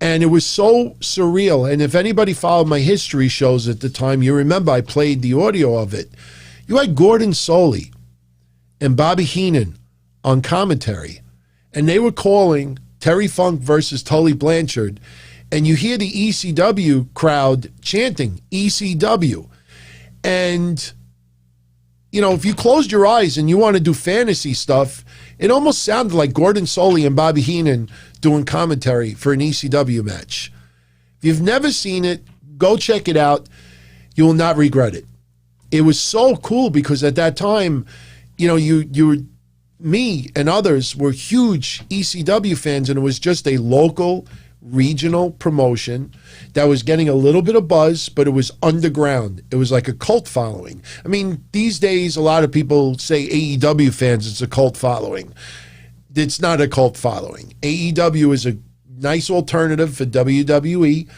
And it was so surreal. And if anybody followed my history shows at the time, you remember I played the audio of it. You had Gordon Soley and Bobby Heenan on commentary. And they were calling Terry Funk versus Tully Blanchard. And you hear the ECW crowd chanting, ECW. And, you know, if you closed your eyes and you want to do fantasy stuff, it almost sounded like Gordon Soley and Bobby Heenan doing commentary for an ECW match. If you've never seen it, go check it out. You will not regret it. It was so cool because at that time, you know, me and others were huge ECW fans, and it was just a local, regional promotion that was getting a little bit of buzz, but it was underground. It was like a cult following. I mean, these days, a lot of people say AEW fans, it's a cult following. It's not a cult following. AEW is a nice alternative for WWE,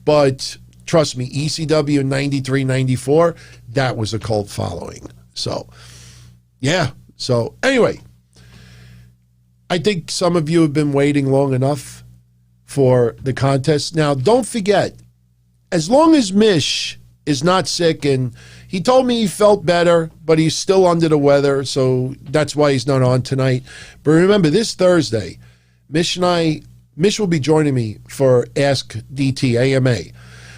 but trust me, ECW in 93, 94, that was a cult following. So, yeah. So, anyway, I think some of you have been waiting long enough for the contest. Now, don't forget, as long as Mish is not sick, and he told me he felt better, but he's still under the weather, so that's why he's not on tonight. But remember, this Thursday, Mish will be joining me for Ask DT AMA.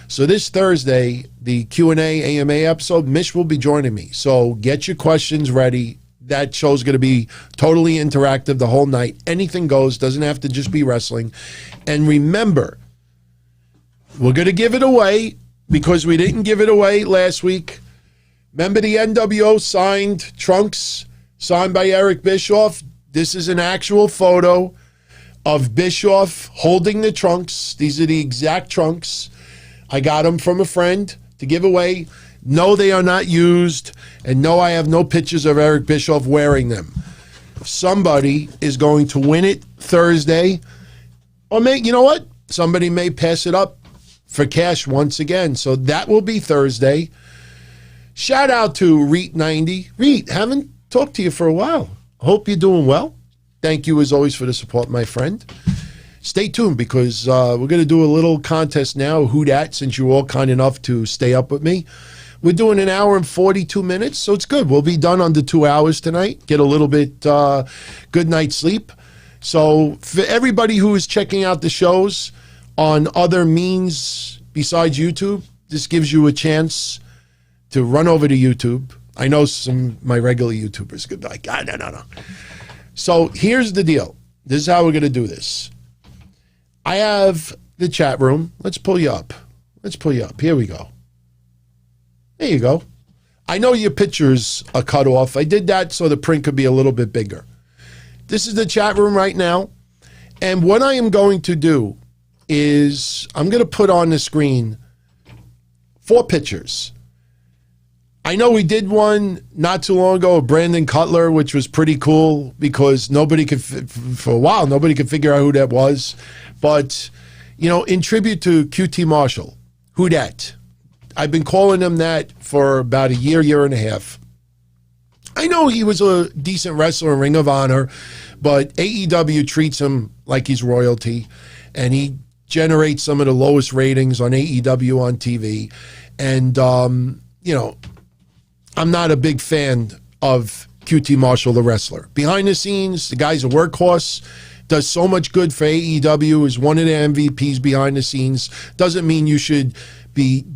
So this Thursday, the Q&A AMA episode, Mish will be joining me. So get your questions ready. That show's going to be totally interactive the whole night. Anything goes. Doesn't have to just be wrestling. And remember, we're going to give it away because we didn't give it away last week. Remember the NWO signed trunks signed by Eric Bischoff? This is an actual photo of Bischoff holding the trunks. These are the exact trunks. I got them from a friend to give away. No, they are not used. And no, I have no pictures of Eric Bischoff wearing them. Somebody is going to win it Thursday. Or you know what? Somebody may pass it up for cash once again. So that will be Thursday. Shout out to Reet90. Reet, haven't talked to you for a while. Hope you're doing well. Thank you as always for the support, my friend. Stay tuned because we're going to do a little contest now. Who dat, since you're all kind enough to stay up with me. We're doing an hour and 42 minutes, so it's good. We'll be done under 2 hours tonight. Get a little bit good night's sleep. So for everybody who is checking out the shows on other means besides YouTube, this gives you a chance to run over to YouTube. I know some of my regular YouTubers could be like, no. So here's the deal. This is how we're going to do this. I have the chat room. Let's pull you up. Here we go. There you go. I know your pictures are cut off. I did that so the print could be a little bit bigger. This is the chat room right now. And what I am going to do is I'm going to put on the screen 4 pictures. I know we did one not too long ago of Brandon Cutler, which was pretty cool because for a while, nobody could figure out who that was. But, you know, in tribute to QT Marshall, who dat? I've been calling him that for about a year and a half. I know he was a decent wrestler in Ring of Honor, but AEW treats him like he's royalty, and he generates some of the lowest ratings on AEW on TV. And, you know, I'm not a big fan of QT Marshall, the wrestler. Behind the scenes, the guy's a workhorse, does so much good for AEW, is one of the MVPs behind the scenes. Doesn't mean you should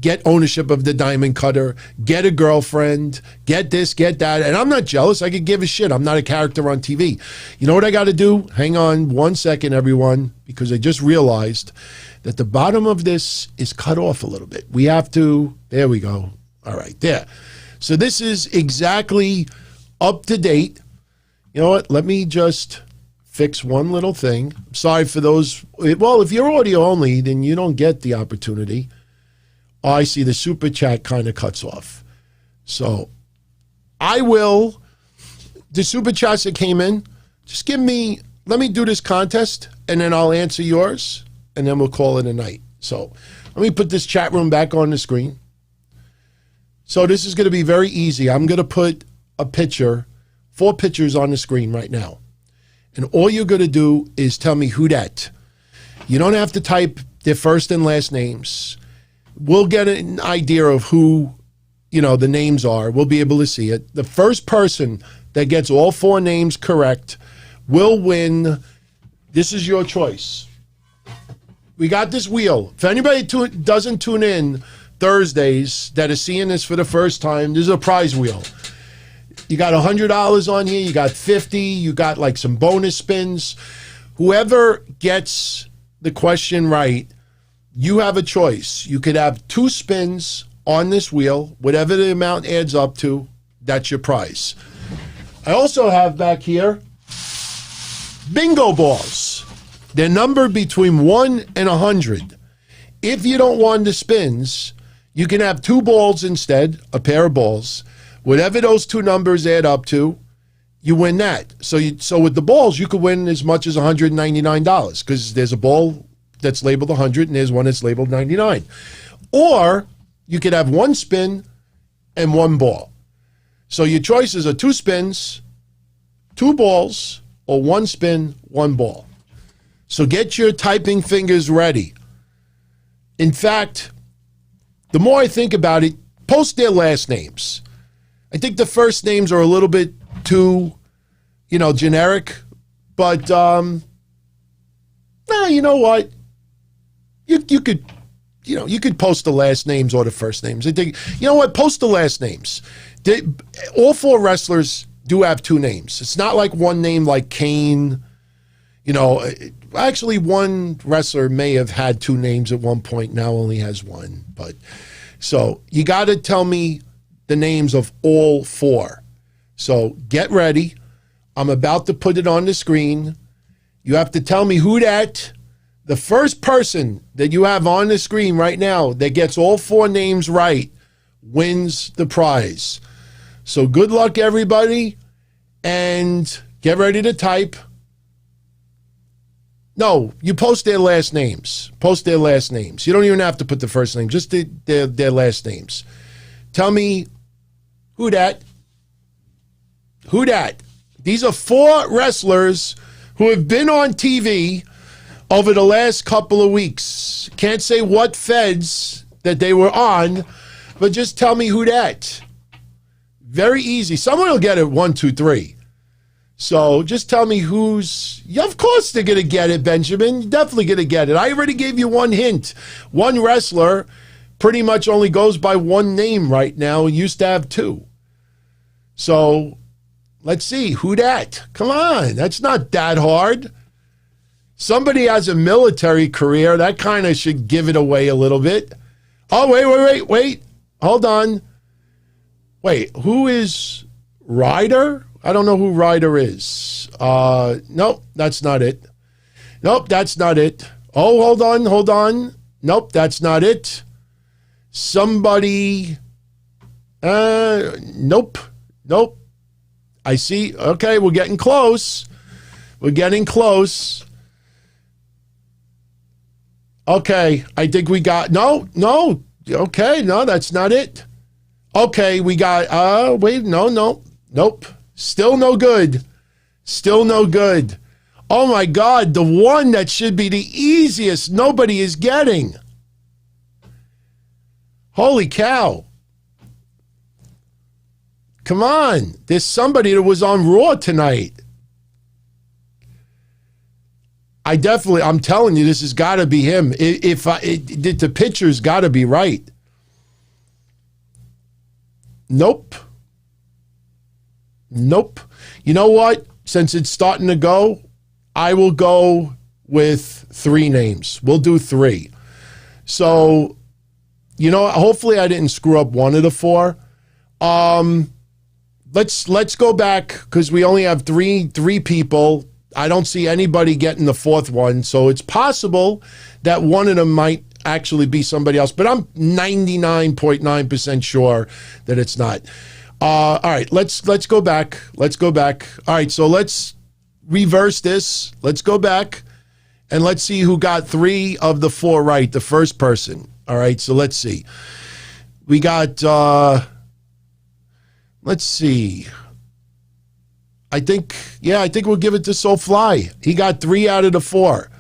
get ownership of the diamond cutter, get a girlfriend, get this, get that. And I'm not jealous. I could give a shit. I'm not a character on TV. You know what I got to do? Hang on 1 second, everyone, because I just realized that the bottom of this is cut off a little bit. We have to, there we go. All right, there. So this is exactly up to date. You know what? Let me just fix one little thing. Sorry for those. Well, if you're audio only, then you don't get the opportunity. Oh, I see the super chat kind of cuts off. So I will, the super chats that came in, just let me do this contest, and then I'll answer yours, and then we'll call it a night. So let me put this chat room back on the screen. So this is going to be very easy. I'm going to put a picture, 4 pictures on the screen right now. And all you're going to do is tell me who that. You don't have to type their first and last names. We'll get an idea of who, the names are. We'll be able to see it. The first person that gets all 4 names correct will win. This is your choice. We got this wheel. If anybody doesn't tune in Thursdays that is seeing this for the first time, there's a prize wheel. You got $100 on here. You got $50. You got like some bonus spins. Whoever gets the question right, you have a choice. You could have 2 spins on this wheel. Whatever the amount adds up to, that's your prize. I also have back here bingo balls. They're numbered between 1 and 100. If you don't want the spins, you can have 2 balls instead, a pair of balls. Whatever those 2 numbers add up to, you win that. So with the balls, you could win as much as $199 because there's a ball that's labeled 100 and there's one that's labeled 99. Or you could have 1 spin and 1 ball. So your choices are 2 spins, 2 balls, or 1 spin, 1 ball. So get your typing fingers ready. In fact, the more I think about it, post their last names. I think the first names are a little bit too, generic. But, you know what? You could post the last names or the first names. I think, post the last names. All 4 wrestlers do have 2 names. It's not like one name like Kane. Actually, one wrestler may have had 2 names at one point, now only has 1. But so you got to tell me the names of all 4. So get ready. I'm about to put it on the screen. You have to tell me who that. The first person that you have on the screen right now that gets all 4 names right wins the prize. So good luck, everybody, and get ready to type. No, you post their last names. Post their last names. You don't even have to put the first name, just their last names. Tell me who that. Who that? These are 4 wrestlers who have been on TV over the last couple of weeks. Can't say what feds that they were on, but just tell me who that. Very easy. Someone will get it 1, 2, 3. So just tell me who's... Yeah, of course they're going to get it, Benjamin. You're definitely going to get it. I already gave you 1 hint. One wrestler pretty much only goes by 1 name right now and used to have 2. So let's see. Who that? Come on. That's not that hard. Somebody has a military career. That kind of should give it away a little bit. Oh, wait. Hold on. Wait, who is Ryder? I don't know who Ryder is. Nope, that's not it. Nope, that's not it. Oh, hold on. Nope, that's not it. Somebody. Nope. I see. Okay, we're getting close. Okay, I think we got. No. Okay, no, that's not it. Okay, we got. Wait, no. Nope. Still no good. Oh my God, the one that should be the easiest, nobody is getting. Holy cow. Come on. There's somebody that was on Raw tonight. I'm telling you, this has got to be him. The picture's got to be right. Nope. You know what? Since it's starting to go, I will go with 3 names. We'll do 3. So, hopefully I didn't screw up one of the 4. let's go back because we only have three people. I don't see anybody getting the fourth one, so it's possible that one of them might actually be somebody else, but I'm 99.9% sure that it's not. All right, let's go back. Let's go back. All right, so let's reverse this. Let's go back and let's see who got 3 of the 4 right, the first person. All right, so let's see. We got, let's see. I think we'll give it to SoFly. He got 3 out of the 4.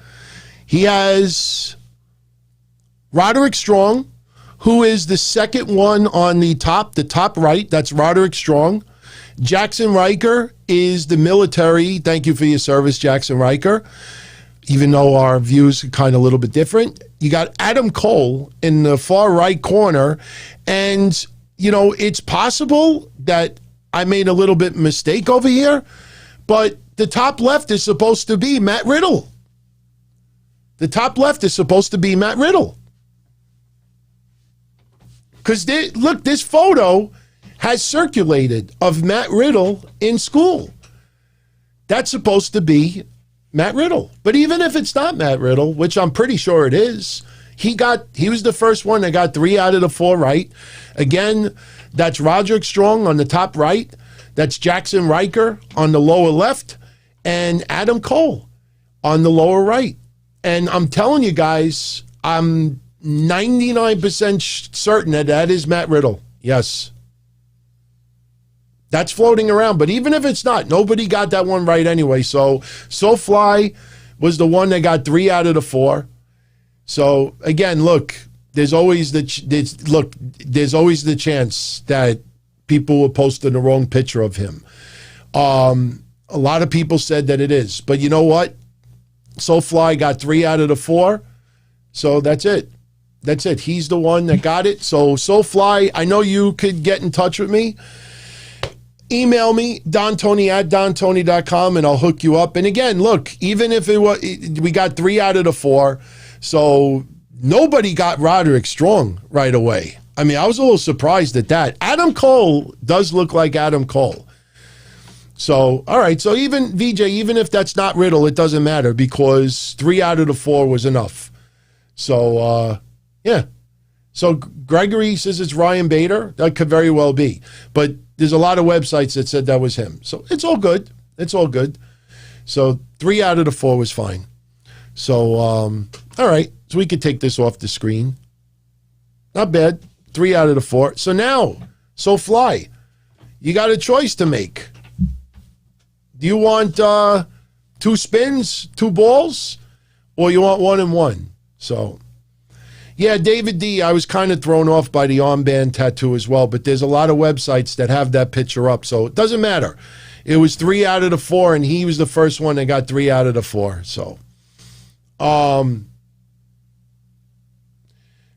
He has Roderick Strong, who is the second one on the top right. That's Roderick Strong. Jaxson Ryker is the military. Thank you for your service, Jaxson Ryker. Even though our views are kind of a little bit different. You got Adam Cole in the far right corner. And, you know, it's possible that I made a little bit mistake over here, but the top left is supposed to be Matt Riddle. The top left is supposed to be Matt Riddle. Because, look, this photo has circulated of Matt Riddle in school. That's supposed to be Matt Riddle. But even if it's not Matt Riddle, which I'm pretty sure it is, he was the first one that got 3 out of the 4 right. Again, that's Roderick Strong on the top right. That's Jaxson Ryker on the lower left. And Adam Cole on the lower right. And I'm telling you guys, I'm 99% certain that is Matt Riddle. Yes. That's floating around. But even if it's not, nobody got that one right anyway. So SoFly was the one that got 3 out of the 4. So again, look, there's always the chance that people were posting the wrong picture of him. A lot of people said that it is. But you know what? SoFly got 3 out of the 4. So that's it. That's it. He's the one that got it. So SoFly, I know you could get in touch with me. Email me, dontony@dontony.com, and I'll hook you up. And again, look, even if we got 3 out of the 4, so nobody got Roderick Strong right away. I mean, I was a little surprised at that. Adam Cole does look like Adam Cole. So, all right. So even, VJ, even if that's not Riddle, it doesn't matter because 3 out of the 4 was enough. So, yeah. So Gregory says it's Ryan Bader. That could very well be. But there's a lot of websites that said that was him. So it's all good. It's all good. So 3 out of the 4 was fine. So, all right. So we could take this off the screen. Not bad. 3 out of the 4. So now, SoFly, you got a choice to make. Do you want 2 spins, 2 balls, or you want 1 and 1? So, yeah, David D, I was kind of thrown off by the armband tattoo as well, but there's a lot of websites that have that picture up, so it doesn't matter. It was 3 out of the 4, and he was the first one that got 3 out of the 4. So,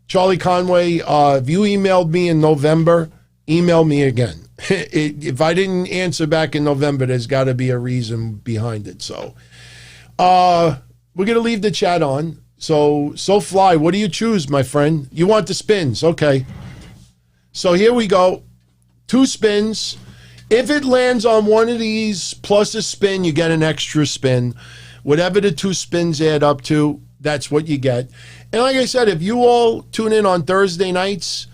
Charlie Conway, if you emailed me in November, email me again. If I didn't answer back in November, there's got to be a reason behind it. So, we're going to leave the chat on. So, SoFly, what do you choose, my friend? You want the spins. Okay. So, here we go. 2 spins. If it lands on one of these plus a spin, you get an extra spin. Whatever the 2 spins add up to, that's what you get. And like I said, if you all tune in on Thursday nights,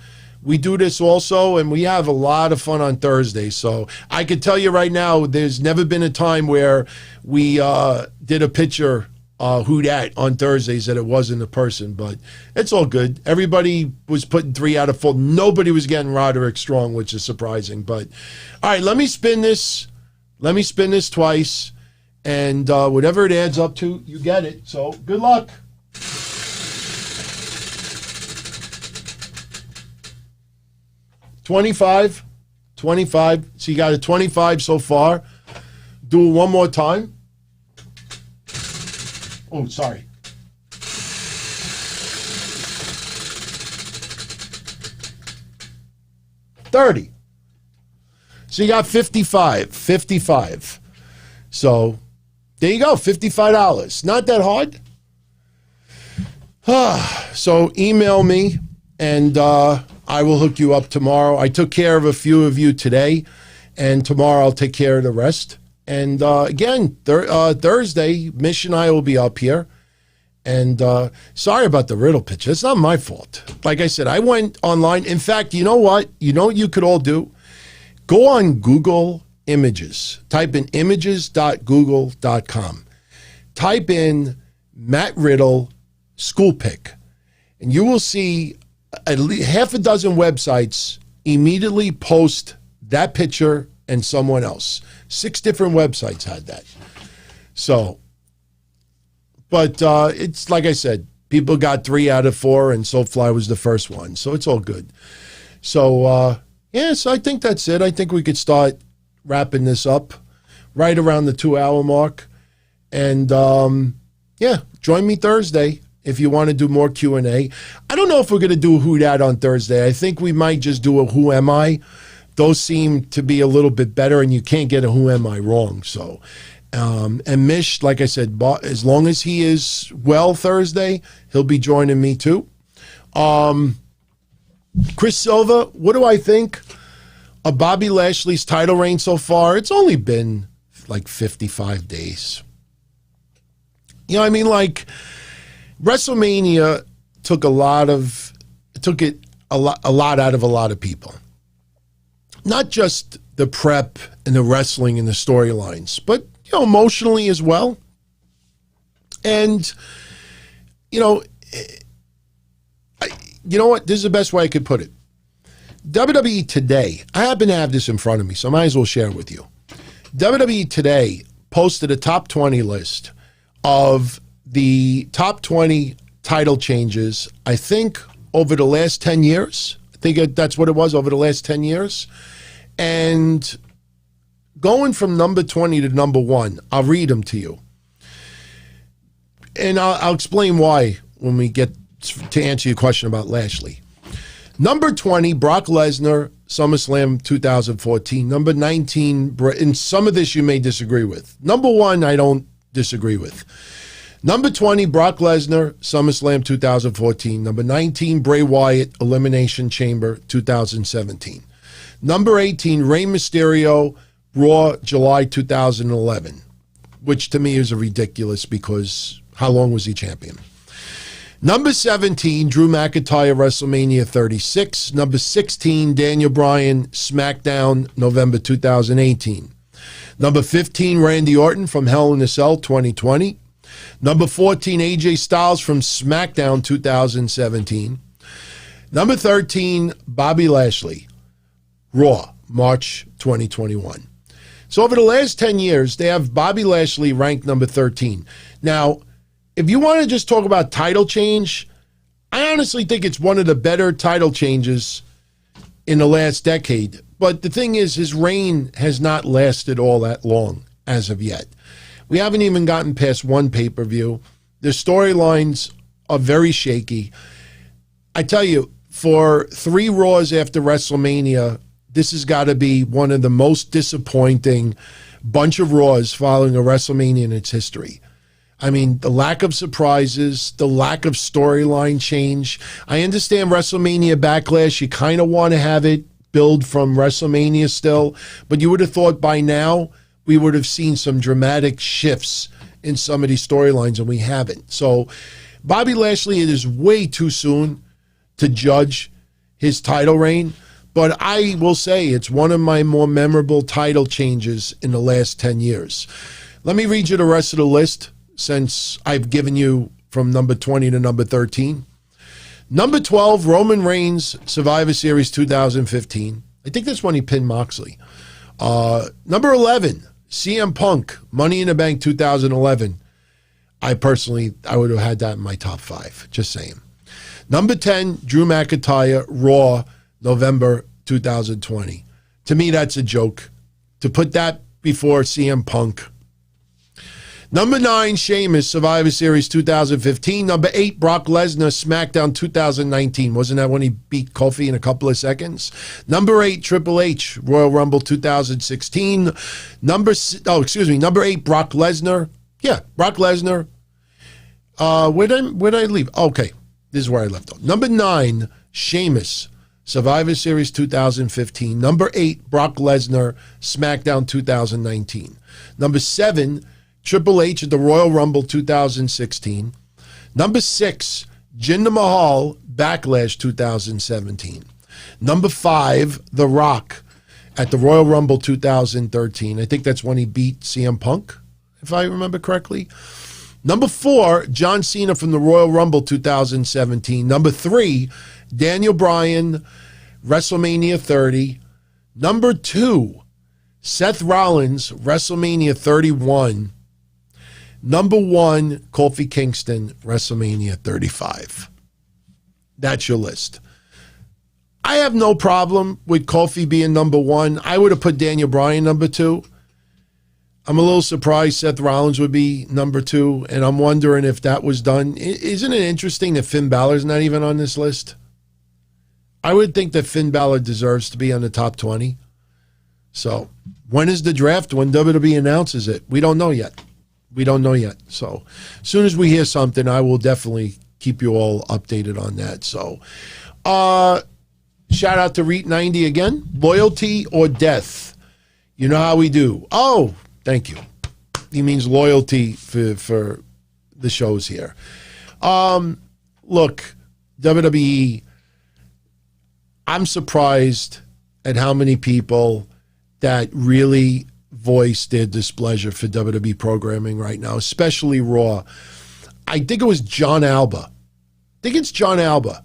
we do this also, and we have a lot of fun on Thursday. So I can tell you right now, there's never been a time where we did a picture who dat on Thursdays that it wasn't a person, but it's all good. Everybody was putting 3 out of 4. Nobody was getting Roderick Strong, which is surprising. But all right, let me spin this. Let me spin this twice, and whatever it adds up to, you get it. So good luck. $25. So you got a 25 so far. Do it one more time. Oh, sorry. $30. So you got 55. 55. So there you go. $55. Not that hard. So email me and I will hook you up tomorrow. I took care of a few of you today. And tomorrow I'll take care of the rest. And again, Thursday, Mish and I will be up here. And sorry about the Riddle picture. It's not my fault. Like I said, I went online. In fact, you know what? You know what you could all do? Go on Google Images. Type in images.google.com. Type in Matt Riddle school pic. And you will see at least half a dozen websites immediately post that picture and someone else. 6 different websites had that. So, but it's like I said, people got 3 out of 4, and SoFly was the first one. So it's all good. So, yeah, so I think that's it. I think we could start wrapping this up right around the 2-hour mark. And, yeah, join me Thursday if you want to do more Q&A. I don't know if we're going to do a Who Dat on Thursday. I think we might just do a Who Am I. Those seem to be a little bit better, and you can't get a Who Am I wrong. So, and Mish, like I said, as long as he is well Thursday, he'll be joining me too. Chris Silva, what do I think of Bobby Lashley's title reign so far? It's only been like 55 days. You know what I mean? Like, WrestleMania took a lot out of a lot of people. Not just the prep and the wrestling and the storylines, but, you know, emotionally as well. And, you know, you know what? This is the best way I could put it. WWE Today, I happen to have this in front of me, so I might as well share it with you. WWE Today posted a top 20 list of the top 20 title changes, I think, over the last 10 years. I think that's what it was, over the last 10 years. And going from number 20 to number 1, I'll read them to you. And I'll explain why when we get to answer your question about Lashley. Number 20, Brock Lesnar, SummerSlam 2014. Number 19, and some of this you may disagree with. Number 1, I don't disagree with. Number 20, Brock Lesnar, SummerSlam 2014. Number 19, Bray Wyatt, Elimination Chamber 2017. Number 18, Rey Mysterio, Raw, July 2011, which to me is ridiculous because how long was he champion? Number 17, Drew McIntyre, WrestleMania 36. Number 16, Daniel Bryan, SmackDown, November 2018. Number 15, Randy Orton from Hell in a Cell 2020. Number 14, AJ Styles from SmackDown 2017. Number 13, Bobby Lashley, Raw, March 2021. So over the last 10 years, they have Bobby Lashley ranked number 13. Now, if you want to just talk about title change, I honestly think it's one of the better title changes in the last decade. But the thing is, his reign has not lasted all that long as of yet. We haven't even gotten past one pay-per-view. The storylines are very shaky. I tell you, for 3 Raws after WrestleMania, this has got to be one of the most disappointing bunch of Raws following a WrestleMania in its history. I mean, the lack of surprises, the lack of storyline change. I understand WrestleMania Backlash, you kind of want to have it build from WrestleMania still, but you would have thought by now we would have seen some dramatic shifts in some of these storylines, and we haven't. So Bobby Lashley, it is way too soon to judge his title reign, but I will say it's one of my more memorable title changes in the last 10 years. Let me read you the rest of the list since I've given you from number 20 to number 13. Number 12, Roman Reigns, Survivor Series 2015. I think that's when he pinned Moxley. Number 11, CM Punk, Money in the Bank 2011. I would have had that in my top 5, just saying. Number 10, Drew McIntyre, Raw, November 2020. To me, that's a joke. To put that before CM Punk. Number 9, Sheamus, Survivor Series 2015. Number 8, Brock Lesnar, SmackDown 2019. Wasn't that when he beat Kofi in a couple of seconds? Number 8, Triple H, Royal Rumble 2016. Number 8, Brock Lesnar. Yeah, Brock Lesnar. Where did I leave? Okay, this is where I left off. Number 9, Sheamus, Survivor Series 2015. Number 8, Brock Lesnar, SmackDown 2019. Number 7, Triple H at the Royal Rumble 2016. Number 6, Jinder Mahal, Backlash 2017. Number 5, The Rock at the Royal Rumble 2013. I think that's when he beat CM Punk, if I remember correctly. Number 4, John Cena from the Royal Rumble 2017. Number 3, Daniel Bryan, WrestleMania 30. Number 2, Seth Rollins, WrestleMania 31. Number 1, Kofi Kingston, WrestleMania 35. That's your list. I have no problem with Kofi being number 1. I would have put Daniel Bryan number 2. I'm a little surprised Seth Rollins would be number 2, and I'm wondering if that was done. Isn't it interesting that Finn Balor's not even on this list? I would think that Finn Balor deserves to be on the top 20. So, when is the draft? When WWE announces it? We don't know yet. We don't know yet. So, as soon as we hear something, I will definitely keep you all updated on that. So, shout out to Reet90 again. Loyalty or death? You know how we do. Oh, thank you. He means loyalty for the shows here. Look, WWE, I'm surprised at how many people that really voice their displeasure for WWE programming right now, especially Raw. I think it was John Alba. I think it's John Alba.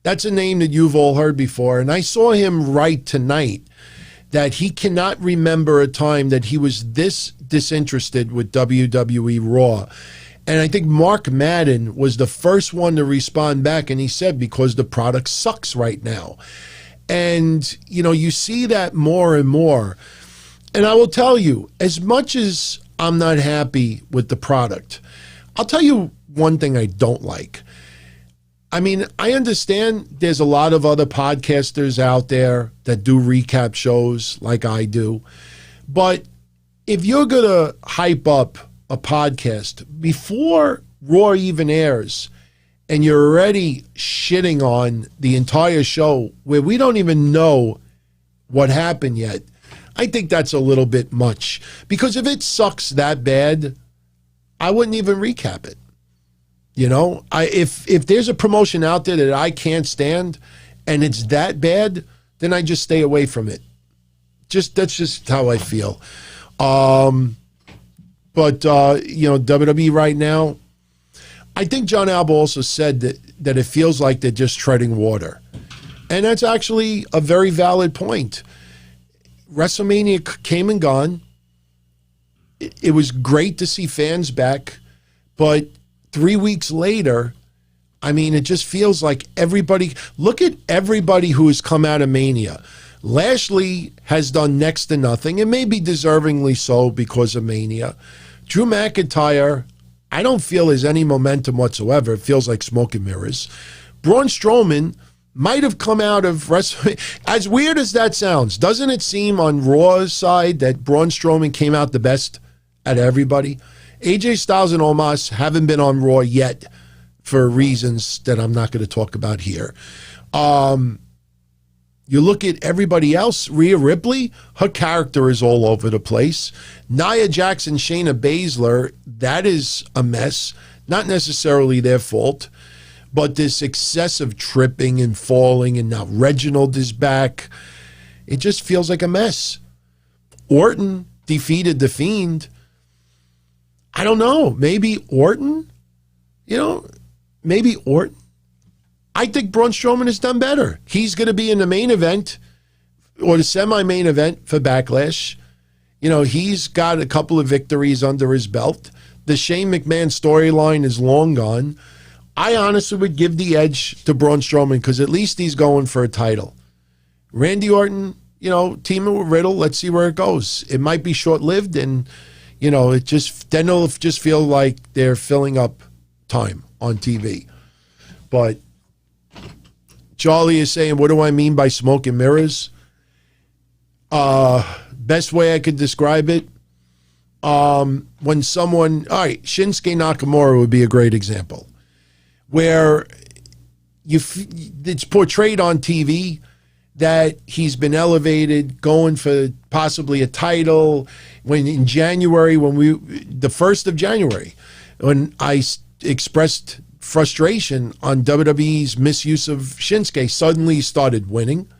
That's a name that you've all heard before. And I saw him write tonight that he cannot remember a time that he was this disinterested with WWE Raw. And I think Mark Madden was the first one to respond back, and he said, because the product sucks right now. And, you know, you see that more and more. And I will tell you, as much as I'm not happy with the product, I'll tell you one thing I don't like. I mean, I understand there's a lot of other podcasters out there that do recap shows like I do. But if you're going to hype up a podcast before Raw even airs, and you're already shitting on the entire show where we don't even know what happened yet, I think that's a little bit much. Because if it sucks that bad, I wouldn't even recap it. You know, if there's a promotion out there that I can't stand and it's that bad, then I just stay away from it. That's just how I feel. But you know, WWE right now, I think John Alba also said that it feels like they're just treading water. And that's actually a very valid point. WrestleMania came and gone. It was great to see fans back, but 3 weeks later, I mean, it just feels like everybody, look at everybody who has come out of Mania. Lashley has done next to nothing, and maybe deservingly so because of Mania. Drew McINTYre, I don't feel there's any momentum whatsoever. It feels like smoke and mirrors. Braun Strowman might have come out of wrestling. As weird as that sounds, doesn't it seem on Raw's side that Braun Strowman came out the best out of everybody? AJ Styles and Omos haven't been on Raw yet for reasons that I'm not going to talk about here. You look at everybody else, Rhea Ripley, her character is all over the place. Nia Jaxson, Shayna Baszler, that is a mess. Not necessarily their fault, but this excessive tripping and falling, and now Reginald is back. It just feels like a mess. Orton defeated The Fiend. I don't know. Maybe Orton? You know, maybe Orton. I think Braun Strowman has done better. He's going to be in the main event or the semi-main event for Backlash. You know, he's got a couple of victories under his belt. The Shane McMahon storyline is long gone. I honestly would give the edge to Braun Strowman because at least he's going for a title. Randy Orton, you know, teaming with Riddle, let's see where it goes. It might be short-lived, and, you know, then it'll just feel like they're filling up time on TV. But Charlie is saying, what do I mean by smoke and mirrors? Best way I could describe it, when someone, all right, Shinsuke Nakamura would be a great example, where it's portrayed on TV that he's been elevated, going for possibly a title. When in January, the 1st of January, when I expressed frustration on WWE's misuse of Shinsuke, suddenly he started winning.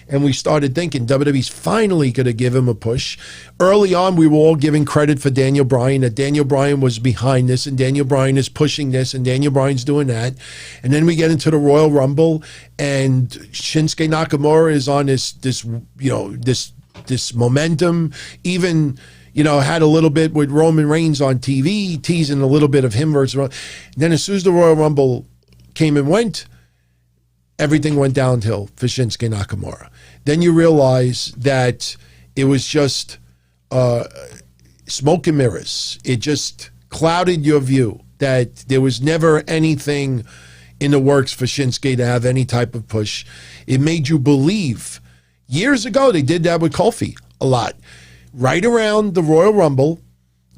And we started thinking WWE's finally going to give him a push. Early on, we were all giving credit for Daniel Bryan, that Daniel Bryan was behind this, and Daniel Bryan is pushing this, and Daniel Bryan's doing that. And then we get into the Royal Rumble, and Shinsuke Nakamura is on this momentum. Even, had a little bit with Roman Reigns on TV, teasing a little bit of him versus Roman. Then as soon as the Royal Rumble came and went, everything went downhill for Shinsuke Nakamura. Then you realize that it was just smoke and mirrors. It just clouded your view, that there was never anything in the works for Shinsuke to have any type of push. It made you believe. Years ago, they did that with Kofi a lot. Right around the Royal Rumble,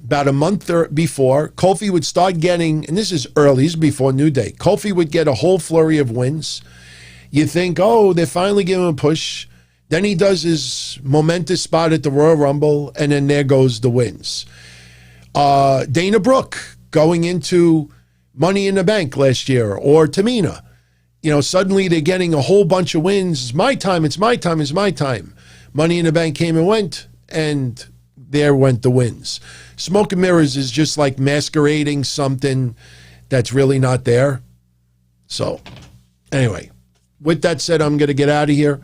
about a month before, Kofi would start getting, and this is early, this is before New Day, Kofi would get a whole flurry of wins. You think, oh, they're finally giving him a push. Then he does his momentous spot at the Royal Rumble, and then there goes the wins. Dana Brooke going into Money in the Bank last year, or Tamina. Suddenly they're getting a whole bunch of wins. It's my time, it's my time, it's my time. Money in the Bank came and went, and there went the wins. Smoke and mirrors is just like masquerading something that's really not there. So, anyway, with that said, I'm going to get out of here.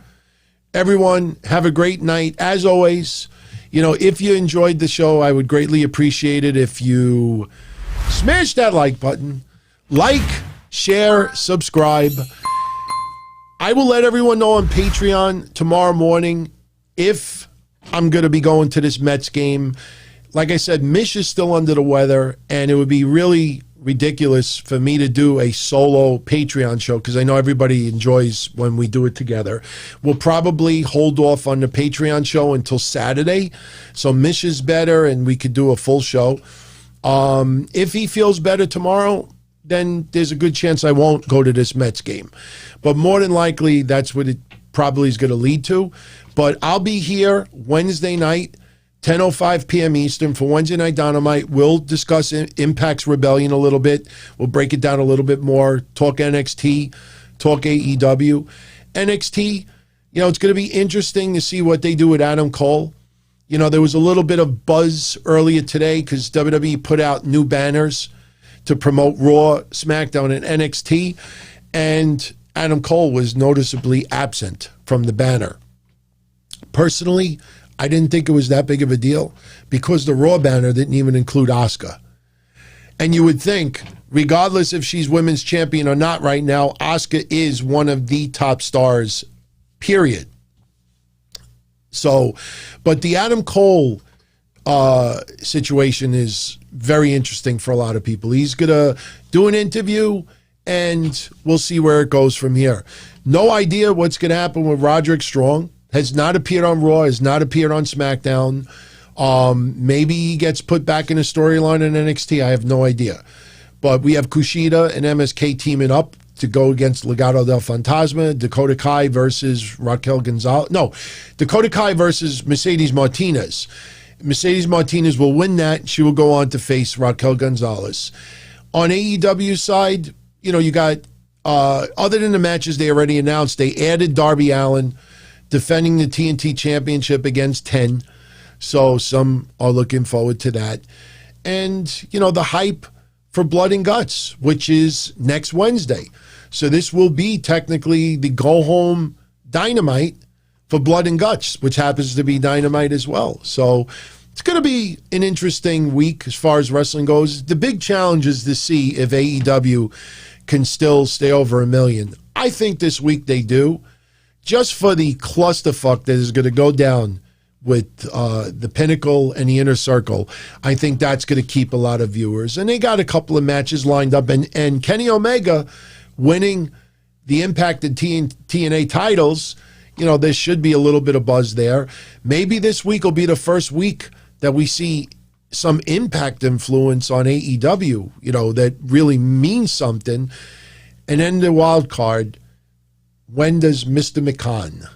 Everyone, have a great night. As always, if you enjoyed the show, I would greatly appreciate it if you smash that like button. Like, share, subscribe. I will let everyone know on Patreon tomorrow morning if I'm going to be going to this Mets game. Like I said, Mish is still under the weather, and it would be really ridiculous for me to do a solo Patreon show because I know everybody enjoys when we do it together. We'll probably hold off on the Patreon show until Saturday, so Mish is better and we could do a full show. If he feels better tomorrow, then there's a good chance I won't go to this Mets game. But more than likely, that's what it probably is going to lead to. But I'll be here Wednesday night, 10:05 p.m. Eastern for Wednesday Night Dynamite. We'll discuss Impact's Rebellion a little bit. We'll break it down a little bit more, talk NXT, talk AEW. NXT, it's going to be interesting to see what they do with Adam Cole. There was a little bit of buzz earlier today because WWE put out new banners to promote Raw, SmackDown, and NXT, and Adam Cole was noticeably absent from the banner. Personally, I didn't think it was that big of a deal because the Raw banner didn't even include Asuka. And you would think, regardless if she's women's champion or not right now, Asuka is one of the top stars, period. So, but the Adam Cole situation is very interesting for a lot of people. He's going to do an interview, and we'll see where it goes from here. No idea what's going to happen with Roderick Strong. Has not appeared on Raw, has not appeared on SmackDown. Maybe he gets put back in a storyline in NXT. I have no idea. But we have Kushida and MSK teaming up to go against Legado del Fantasma, Dakota Kai versus Raquel Gonzalez. No, Dakota Kai versus Mercedes Martinez. Mercedes Martinez will win that. She will go on to face Raquel Gonzalez. On AEW side, you got, other than the matches they already announced, they added Darby Allin, defending the TNT Championship against 10. So some are looking forward to that. And, the hype for Blood and Guts, which is next Wednesday. So this will be technically the go-home Dynamite for Blood and Guts, which happens to be Dynamite as well. So it's going to be an interesting week as far as wrestling goes. The big challenge is to see if AEW can still stay over 1 million. I think this week they do. Just for the clusterfuck that is going to go down with the Pinnacle and the Inner Circle, I think that's going to keep a lot of viewers. And they got a couple of matches lined up. And Kenny Omega winning the Impact and TNA titles, there should be a little bit of buzz there. Maybe this week will be the first week that we see some Impact influence on AEW, that really means something. And then the wild card, when does Mr. McCann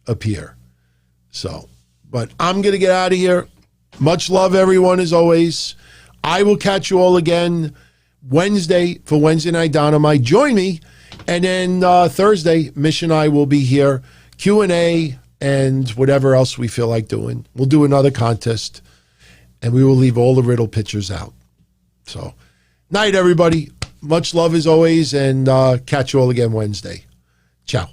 appear. So, but I'm going to get out of here. Much love, everyone, as always. I will catch you all again Wednesday for Wednesday Night Dynamite. Join me. And then Thursday, Mish and I will be here. Q&A and whatever else we feel like doing. We'll do another contest. And we will leave all the Riddle pictures out. So, night, everybody. Much love as always. And catch you all again Wednesday. Ciao.